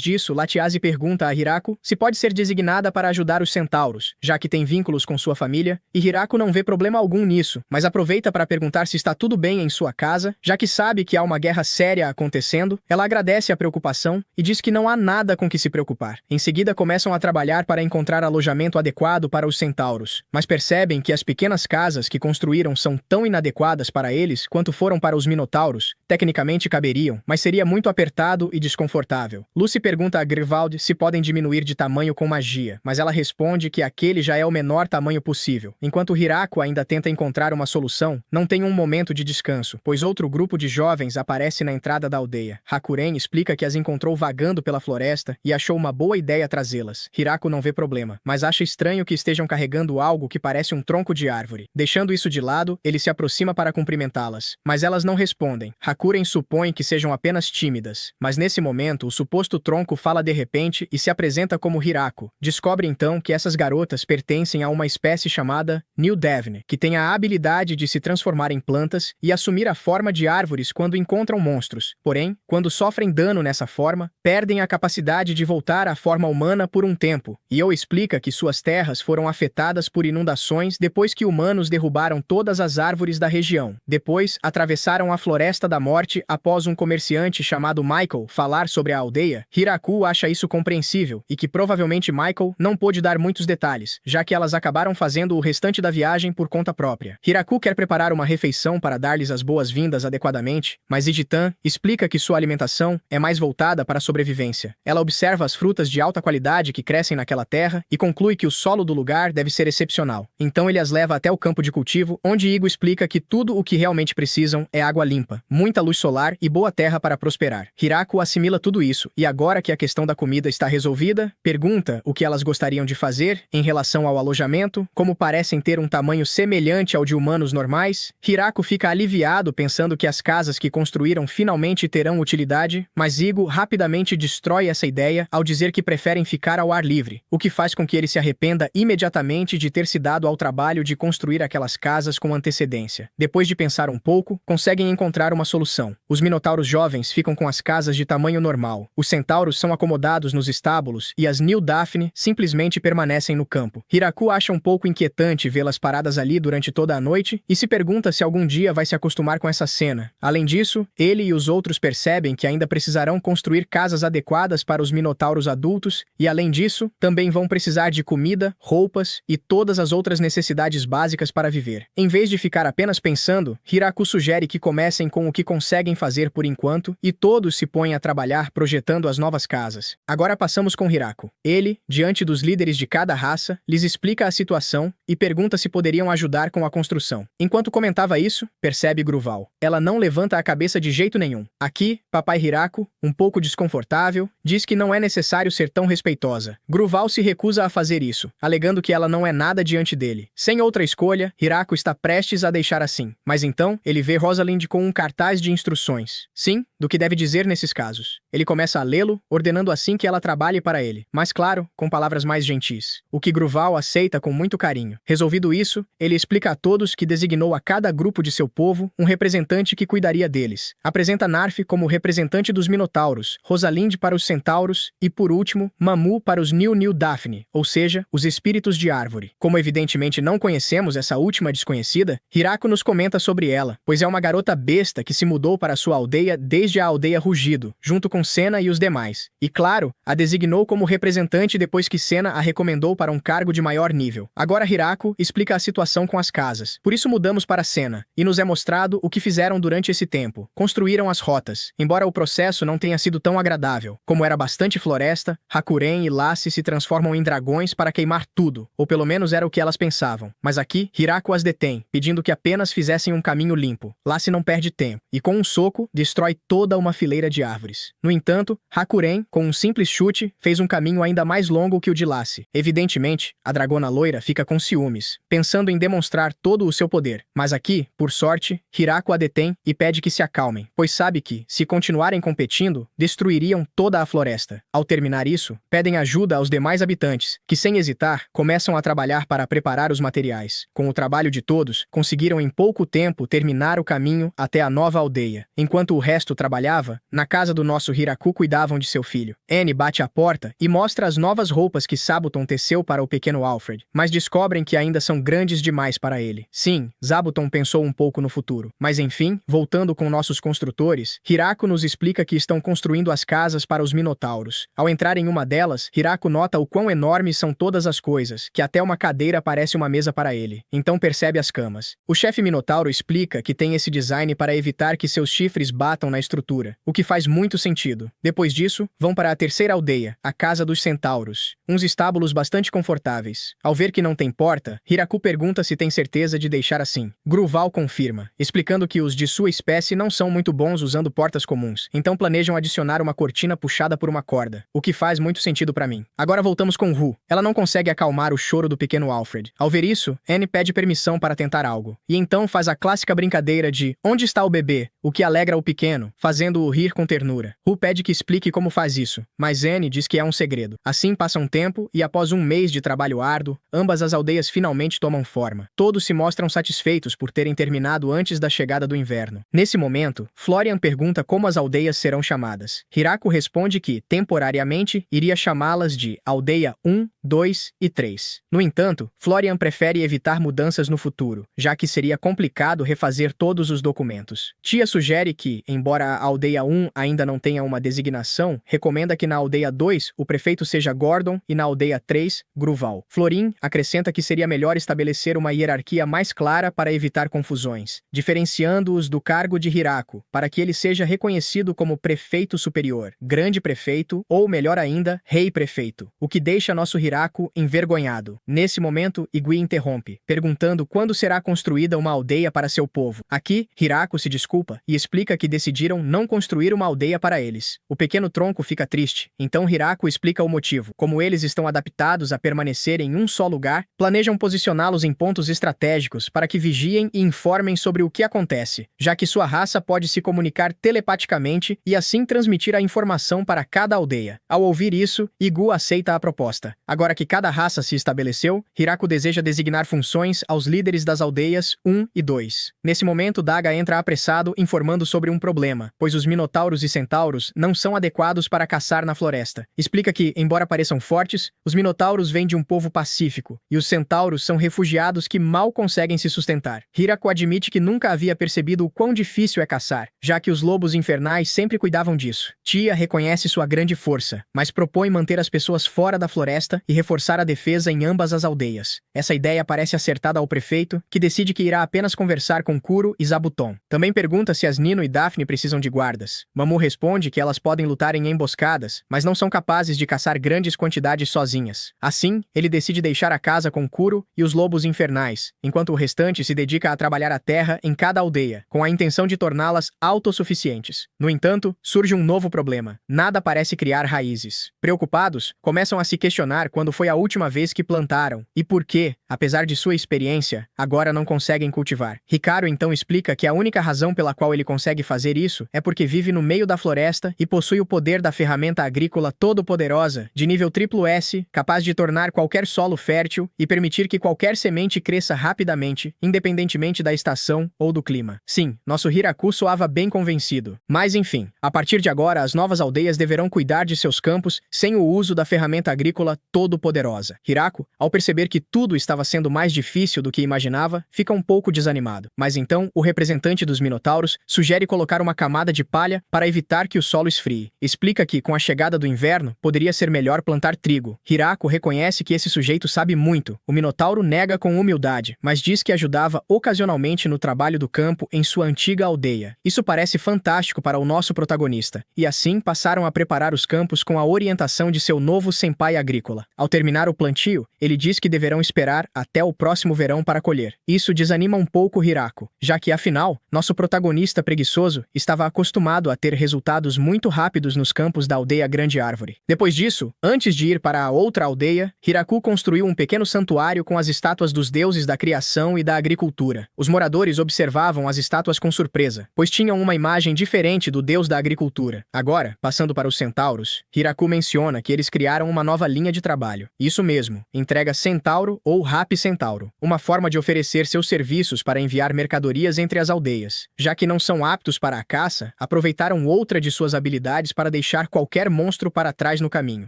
disso, Latiase pergunta a Hiraku se pode ser designada para ajudar os centauros, já que tem vínculos com sua família, e Hiraku não vê problema algum nisso, mas aproveita para perguntar se está tudo bem em sua casa, já que sabe que há uma guerra séria acontecendo. Ela agradece a preocupação e diz que não há nada com que se preocupar. Em seguida, começam a trabalhar para encontrar alojamento adequado para os centauros, mas percebem que as pequenas casas que construíram são tão inadequadas para eles quanto foram para os minotauros. Tecnicamente caberiam, mas seria muito apertado e desconfortável. Lucy pergunta a Gervald se podem diminuir de tamanho com magia, mas ela responde que aquele já é o menor tamanho possível. Enquanto Hiraku ainda tenta encontrar uma solução, não tem um momento de descanso, pois outro grupo de jovens aparece na entrada da aldeia. Hakuren explica que as encontrou vagando pela floresta e achou uma boa ideia trazê-las. Hiraku não vê problema, mas acha estranho que estejam carregando algo que parece um tronco de árvore. Deixando isso de lado, ele se aproxima para cumprimentá-las, mas elas não respondem. Hakuren supõe que sejam apenas tímidas, mas nesse momento o suposto tronco fala de repente e se apresenta como Hiraku. Descobre então que essas garotas pertencem a uma espécie chamada New Devne, que tem a habilidade de se transformar em plantas e assumir a forma de árvores quando encontram monstros. Porém, quando sofrem dano nessa forma, perdem a capacidade de voltar à forma humana por um tempo. Io explica que suas terras foram afetadas por inundações depois que humanos derrubaram todas as árvores da região. Depois, atravessaram a Floresta da Morte após um comerciante chamado Michael falar sobre a aldeia. Hiraku acha isso compreensível e que provavelmente Michael não pôde dar muitos detalhes, já que elas acabaram fazendo o restante da viagem por conta própria. Hiraku quer preparar uma refeição para dar-lhes as boas-vindas adequadamente, mas Iditan explica que sua alimentação é mais voltada para a sobrevivência. Ela observa as frutas de alta qualidade que crescem naquela terra e conclui que o solo do lugar deve ser excepcional. Então ele as leva até o campo de cultivo, onde Igo explica que tudo o que realmente precisam é água limpa, muita luz solar e boa terra para prosperar. Hiraku assimila tudo isso, e agora que a questão da comida está resolvida, pergunta o que elas gostariam de fazer em relação ao alojamento. Como parecem ter um tamanho semelhante ao de humanos normais, Hiraku fica aliviado pensando que as casas que construíram finalmente terão utilidade, mas Igo rapidamente destrói essa ideia ao dizer que preferem ficar ao ar livre, o que faz com que ele se arrependa imediatamente de ter se dado ao trabalho de construir aquelas casas com antecedência. Depois de pensar um pouco, conseguem encontrar uma solução. Os minotauros jovens ficam com as casas de tamanho normal. Os centauros são acomodados nos estábulos e as New Daphne simplesmente permanecem no campo. Hiraku acha um pouco inquietante vê-las paradas ali durante toda a noite e se pergunta se algum dia vai se acostumar com essa cena. Além disso, ele e os outros percebem que ainda precisarão construir casas adequadas para os minotauros adultos e, além disso, também vão precisar de comida, roupas e todas as outras necessidades básicas para viver. Em vez de ficar apenas pensando, Hiraku sugere que comecem com o que conseguem fazer por enquanto e todos se põem a trabalhar projetando as novas casas. Agora passamos com Hiraku. Ele, diante dos líderes de cada raça, lhes explica a situação e pergunta se poderiam ajudar com a construção. Enquanto comentava isso, percebe Gruval. Ela não levanta a cabeça de jeito nenhum. Aqui, papai Hiraku, um pouco desconfortável, diz que não é necessário ser tão respeitosa. Gruval se recusa a fazer isso, alegando que ela não é nada diante dele. Sem outra escolha, Hiraku está prestes a deixar assim. Mas então, ele vê Rosalind com um cartaz de instruções. Sim, do que deve dizer nesses casos. Ele começa a lê-lo, ordenando assim que ela trabalhe para ele. Mas claro, com palavras mais gentis. O que Gruval aceita com muito carinho. Resolvido isso, ele explica a todos que designou a cada grupo de seu povo um representante que cuidaria deles. Apresenta Narf como representante dos Minotauros, Rosalind para os Centauros e, por último, Mamu para os New Daphne, ou seja, os espíritos de árvore. Como evidentemente não conhecemos essa última desconhecida, Hiraku nos comenta sobre ela, pois é uma garota besta que se mudou para sua aldeia desde a aldeia Rugido, junto com Senna e os demais. E claro, a designou como representante depois que Senna a recomendou para um cargo cargo de maior nível. Agora Hirako explica a situação com as casas. Por isso mudamos para a cena, e nos é mostrado o que fizeram durante esse tempo. Construíram as rotas. Embora o processo não tenha sido tão agradável. Como era bastante floresta, Hakuren e Lassie se transformam em dragões para queimar tudo, ou pelo menos era o que elas pensavam. Mas aqui, Hirako as detém, pedindo que apenas fizessem um caminho limpo. Lassie não perde tempo, e com um soco, destrói toda uma fileira de árvores. No entanto, Hakuren, com um simples chute, fez um caminho ainda mais longo que o de Lassie. Evidentemente, a dragona loira fica com ciúmes, pensando em demonstrar todo o seu poder. Mas aqui, por sorte, Hirako a detém e pede que se acalmem, pois sabe que, se continuarem competindo, destruiriam toda a floresta. Ao terminar isso, pedem ajuda aos demais habitantes, que sem hesitar, começam a trabalhar para preparar os materiais. Com o trabalho de todos, conseguiram em pouco tempo terminar o caminho até a nova aldeia. Enquanto o resto trabalhava, na casa do nosso Hiraku cuidavam de seu filho. Anne bate à porta e mostra as novas roupas que Zabuton teceu para o pequeno Alfred, mas descobrem que ainda são grandes demais para ele. Sim, Zabuton pensou um pouco no futuro. Mas enfim, voltando com nossos construtores, Hirako nos explica que estão construindo as casas para os minotauros. Ao entrar em uma delas, Hirako nota o quão enormes são todas as coisas, que até uma cadeira parece uma mesa para ele. Então percebe as camas. O chefe minotauro explica que tem esse design para evitar que seus chifres batam na estrutura, o que faz muito sentido. Depois disso, vão para a terceira aldeia, a Casa dos Centauros, uns estábulos bastante confortáveis. Ao ver que não tem porta, Hiraku pergunta se tem certeza de deixar assim. Gruval confirma, explicando que os de sua espécie não são muito bons usando portas comuns, então planejam adicionar uma cortina puxada por uma corda, o que faz muito sentido para mim. Agora voltamos com Ru. Ela não consegue acalmar o choro do pequeno Alfred. Ao ver isso, Anne pede permissão para tentar algo, e então faz a clássica brincadeira de "Onde está o bebê?", o que alegra o pequeno, fazendo-o rir com ternura. Ru pede que explique como faz isso, mas Anne diz que é um segredo. Assim passa um tempo e após um mês de trabalho árduo, ambas as aldeias finalmente tomam forma. Todos se mostram satisfeitos por terem terminado antes da chegada do inverno. Nesse momento, Florian pergunta como as aldeias serão chamadas. Hirako responde que, temporariamente, iria chamá-las de Aldeia 1, 2 e 3. No entanto, Florian prefere evitar mudanças no futuro, já que seria complicado refazer todos os documentos. Tia sugere que, embora a Aldeia 1 ainda não tenha uma designação, recomenda que na Aldeia 2 o prefeito seja Gordon e na Aldeia 3, Gruval. Florin acrescenta que seria melhor estabelecer uma hierarquia mais clara para evitar confusões, diferenciando-os do cargo de Hirako, para que ele seja reconhecido como prefeito superior, grande prefeito ou, melhor ainda, rei prefeito, o que deixa nosso Hirako envergonhado. Nesse momento, Igui interrompe, perguntando quando será construída uma aldeia para seu povo. Aqui, Hirako se desculpa e explica que decidiram não construir uma aldeia para eles. O pequeno tronco fica triste, então Hirako explica o motivo. Como eles estão adaptados a permanecer em um só lugar, planejam posicioná-los em pontos estratégicos para que vigiem e informem sobre o que acontece, já que sua raça pode se comunicar telepaticamente e assim transmitir a informação para cada aldeia. Ao ouvir isso, Igu aceita a proposta. Agora que cada raça se estabeleceu, Hirako deseja designar funções aos líderes das aldeias 1 e 2. Nesse momento, Daga entra apressado informando sobre um problema, pois os minotauros e centauros não são adequados para caçar na floresta. Explica que, embora pareçam fortes, os minotauros vêm de um povo pacífico, e os centauros são refugiados que mal conseguem se sustentar. Hirako admite que nunca havia percebido o quão difícil é caçar, já que os lobos infernais sempre cuidavam disso. Tia reconhece sua grande força, mas propõe manter as pessoas fora da floresta e reforçar a defesa em ambas as aldeias. Essa ideia parece acertada ao prefeito, que decide que irá apenas conversar com Kuro e Zabuton. Também pergunta se as Nino e Daphne precisam de guardas. Mamu responde que elas podem lutar em emboscadas, mas não são capazes de caçar grandes quantidades sozinhas. Assim, ele decide deixar a casa com Kuro e os lobos infernais, enquanto o restante se dedica a trabalhar a terra em cada aldeia, com a intenção de torná-las autossuficientes. No entanto, surge um novo problema. Nada parece criar raízes. Preocupados, começam a se questionar quando foi a última vez que plantaram, e por que, apesar de sua experiência, agora não conseguem cultivar. Hikaru então explica que a única razão pela qual ele consegue fazer isso é porque vive no meio da floresta e possui o poder da ferramenta agrícola todo-poderosa, de nível S, capaz de tornar qualquer solo fértil e permitir que qualquer semente cresça rapidamente, independentemente da estação ou do clima. Sim, nosso Hiraku soava bem convencido. Mas enfim, a partir de agora as novas aldeias deverão cuidar de seus campos sem o uso da ferramenta agrícola todo-poderosa. Hirako, ao perceber que tudo estava sendo mais difícil do que imaginava, fica um pouco desanimado. Mas então, o representante dos Minotauros sugere colocar uma camada de palha para evitar que o solo esfrie. Explica que, com a chegada do inverno, poderia ser melhor plantar trigo. Hirako reconhece que que esse sujeito sabe muito. O Minotauro nega com humildade, mas diz que ajudava ocasionalmente no trabalho do campo em sua antiga aldeia. Isso parece fantástico para o nosso protagonista, e assim passaram a preparar os campos com a orientação de seu novo senpai agrícola. Ao terminar o plantio, ele diz que deverão esperar até o próximo verão para colher. Isso desanima um pouco Hirako, já que afinal, nosso protagonista preguiçoso estava acostumado a ter resultados muito rápidos nos campos da aldeia Grande Árvore. Depois disso, antes de ir para a outra aldeia, Hiraku construiu um pequeno santuário com as estátuas dos deuses da criação e da agricultura. Os moradores observavam as estátuas com surpresa, pois tinham uma imagem diferente do deus da agricultura. Agora, passando para os centauros, Hiraku menciona que eles criaram uma nova linha de trabalho. Isso mesmo, entrega centauro ou rap centauro, uma forma de oferecer seus serviços para enviar mercadorias entre as aldeias. Já que não são aptos para a caça, aproveitaram outra de suas habilidades para deixar qualquer monstro para trás no caminho.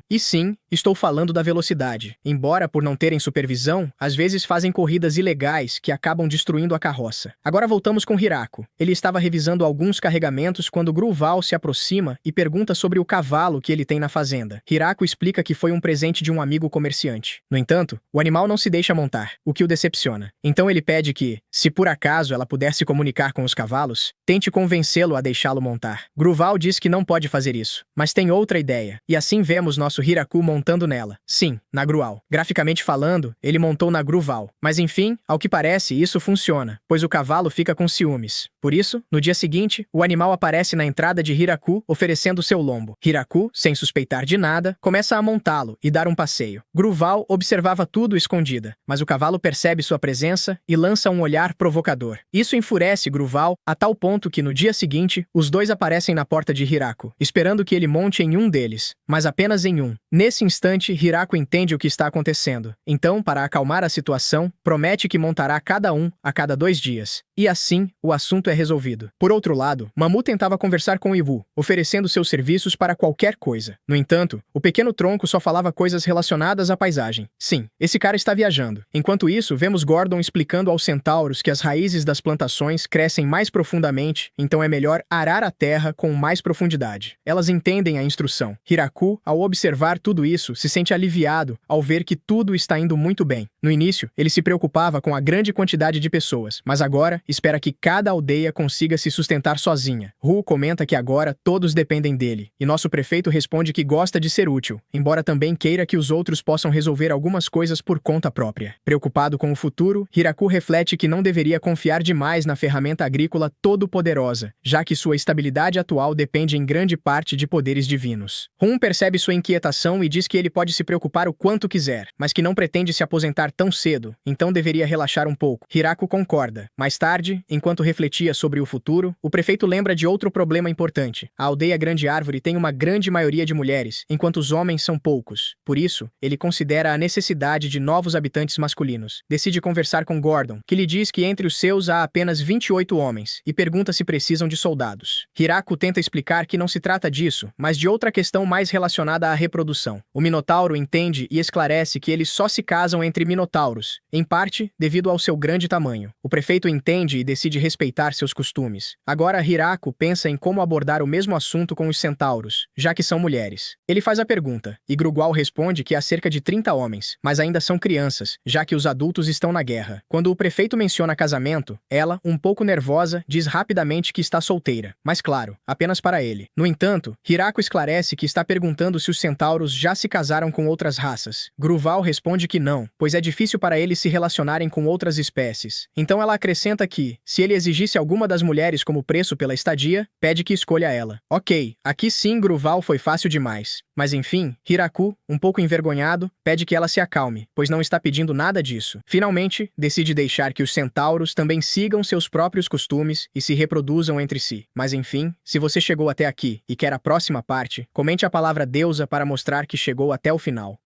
E sim, estou falando da velocidade. Embora por não terem supervisão, às vezes fazem corridas ilegais que acabam destruindo a carroça. Agora voltamos com Hirako. Ele estava revisando alguns carregamentos quando Gruval se aproxima e pergunta sobre o cavalo que ele tem na fazenda. Hirako explica que foi um presente de um amigo comerciante. No entanto, o animal não se deixa montar, o que o decepciona. Então ele pede que, se por acaso ela puder se comunicar com os cavalos, tente convencê-lo a deixá-lo montar. Gruval diz que não pode fazer isso, mas tem outra ideia, e assim vemos nosso Hiraku montando nela. Sim, na Grual. Graficamente falando, ele montou na Gruval. Mas enfim, ao que parece, isso funciona, pois o cavalo fica com ciúmes. Por isso, no dia seguinte, o animal aparece na entrada de Hiraku, oferecendo seu lombo. Hiraku, sem suspeitar de nada, começa a montá-lo e dar um passeio. Gruval observava tudo escondida, mas o cavalo percebe sua presença e lança um olhar provocador. Isso enfurece Gruval a tal ponto que no dia seguinte, os dois aparecem na porta de Hiraku, esperando que ele monte em um deles, mas apenas em um. Nesse instante, Hiraku entende o que está acontecendo. Então, para acalmar a situação, promete que montará cada um a cada 2 dias. E assim, o assunto é resolvido. Por outro lado, Mamu tentava conversar com Iwu, oferecendo seus serviços para qualquer coisa. No entanto, o pequeno tronco só falava coisas relacionadas à paisagem. Sim, esse cara está viajando. Enquanto isso, vemos Gordon explicando aos centauros que as raízes das plantações crescem mais profundamente, então é melhor arar a terra com mais profundidade. Elas entendem a instrução. Hiraku, ao observar tudo isso, se sente aliviado ao ver que tudo está indo muito bem. No início, ele se preocupava com a grande quantidade de pessoas, mas agora espera que cada aldeia consiga se sustentar sozinha. Ru comenta que agora todos dependem dele, e nosso prefeito responde que gosta de ser útil, embora também queira que os outros possam resolver algumas coisas por conta própria. Preocupado com o futuro, Hiraku reflete que não deveria confiar demais na ferramenta agrícola todo-poderosa, já que sua estabilidade atual depende em grande parte de poderes divinos. Rum percebe sua inquietação e diz que ele pode se preocupar o quanto quiser, mas que não pretende se aposentar tão cedo, então deveria relaxar um pouco. Hiraku concorda. Mais tarde, enquanto refletia sobre o futuro, o prefeito lembra de outro problema importante. A aldeia Grande Árvore tem uma grande maioria de mulheres, enquanto os homens são poucos. Por isso, ele considera a necessidade de novos habitantes masculinos. Decide conversar com Gordon, que lhe diz que entre os seus há apenas 28 homens, e pergunta se precisam de soldados. Hiraku tenta explicar que não se trata disso, mas de outra questão mais relacionada à reprodução. O Minotauro entende e esclarece que eles só se casam entre minotauros, em parte devido ao seu grande tamanho. O prefeito entende e decide respeitar seus costumes. Agora Hiraku pensa em como abordar o mesmo assunto com os centauros, já que são mulheres. Ele faz a pergunta, e Grugal responde que há cerca de 30 homens, mas ainda são crianças, já que os adultos estão na guerra. Quando o prefeito menciona casamento, ela, um pouco nervosa, diz rapidamente que está solteira, mas claro, apenas para ele. No entanto, Hiraku esclarece que está perguntando se os centauros já se casaram com outras raças. Gruval responde que não, pois é difícil para eles se relacionarem com outras espécies. Então ela acrescenta que, se ele exigisse alguma das mulheres como preço pela estadia, pede que escolha ela. Ok, aqui sim Gruval foi fácil demais. Mas enfim, Hiraku, um pouco envergonhado, pede que ela se acalme, pois não está pedindo nada disso. Finalmente, decide deixar que os centauros também sigam seus próprios costumes e se reproduzam entre si. Mas enfim, se você chegou até aqui e quer a próxima parte, comente a palavra deusa para mostrar que chegou até o final.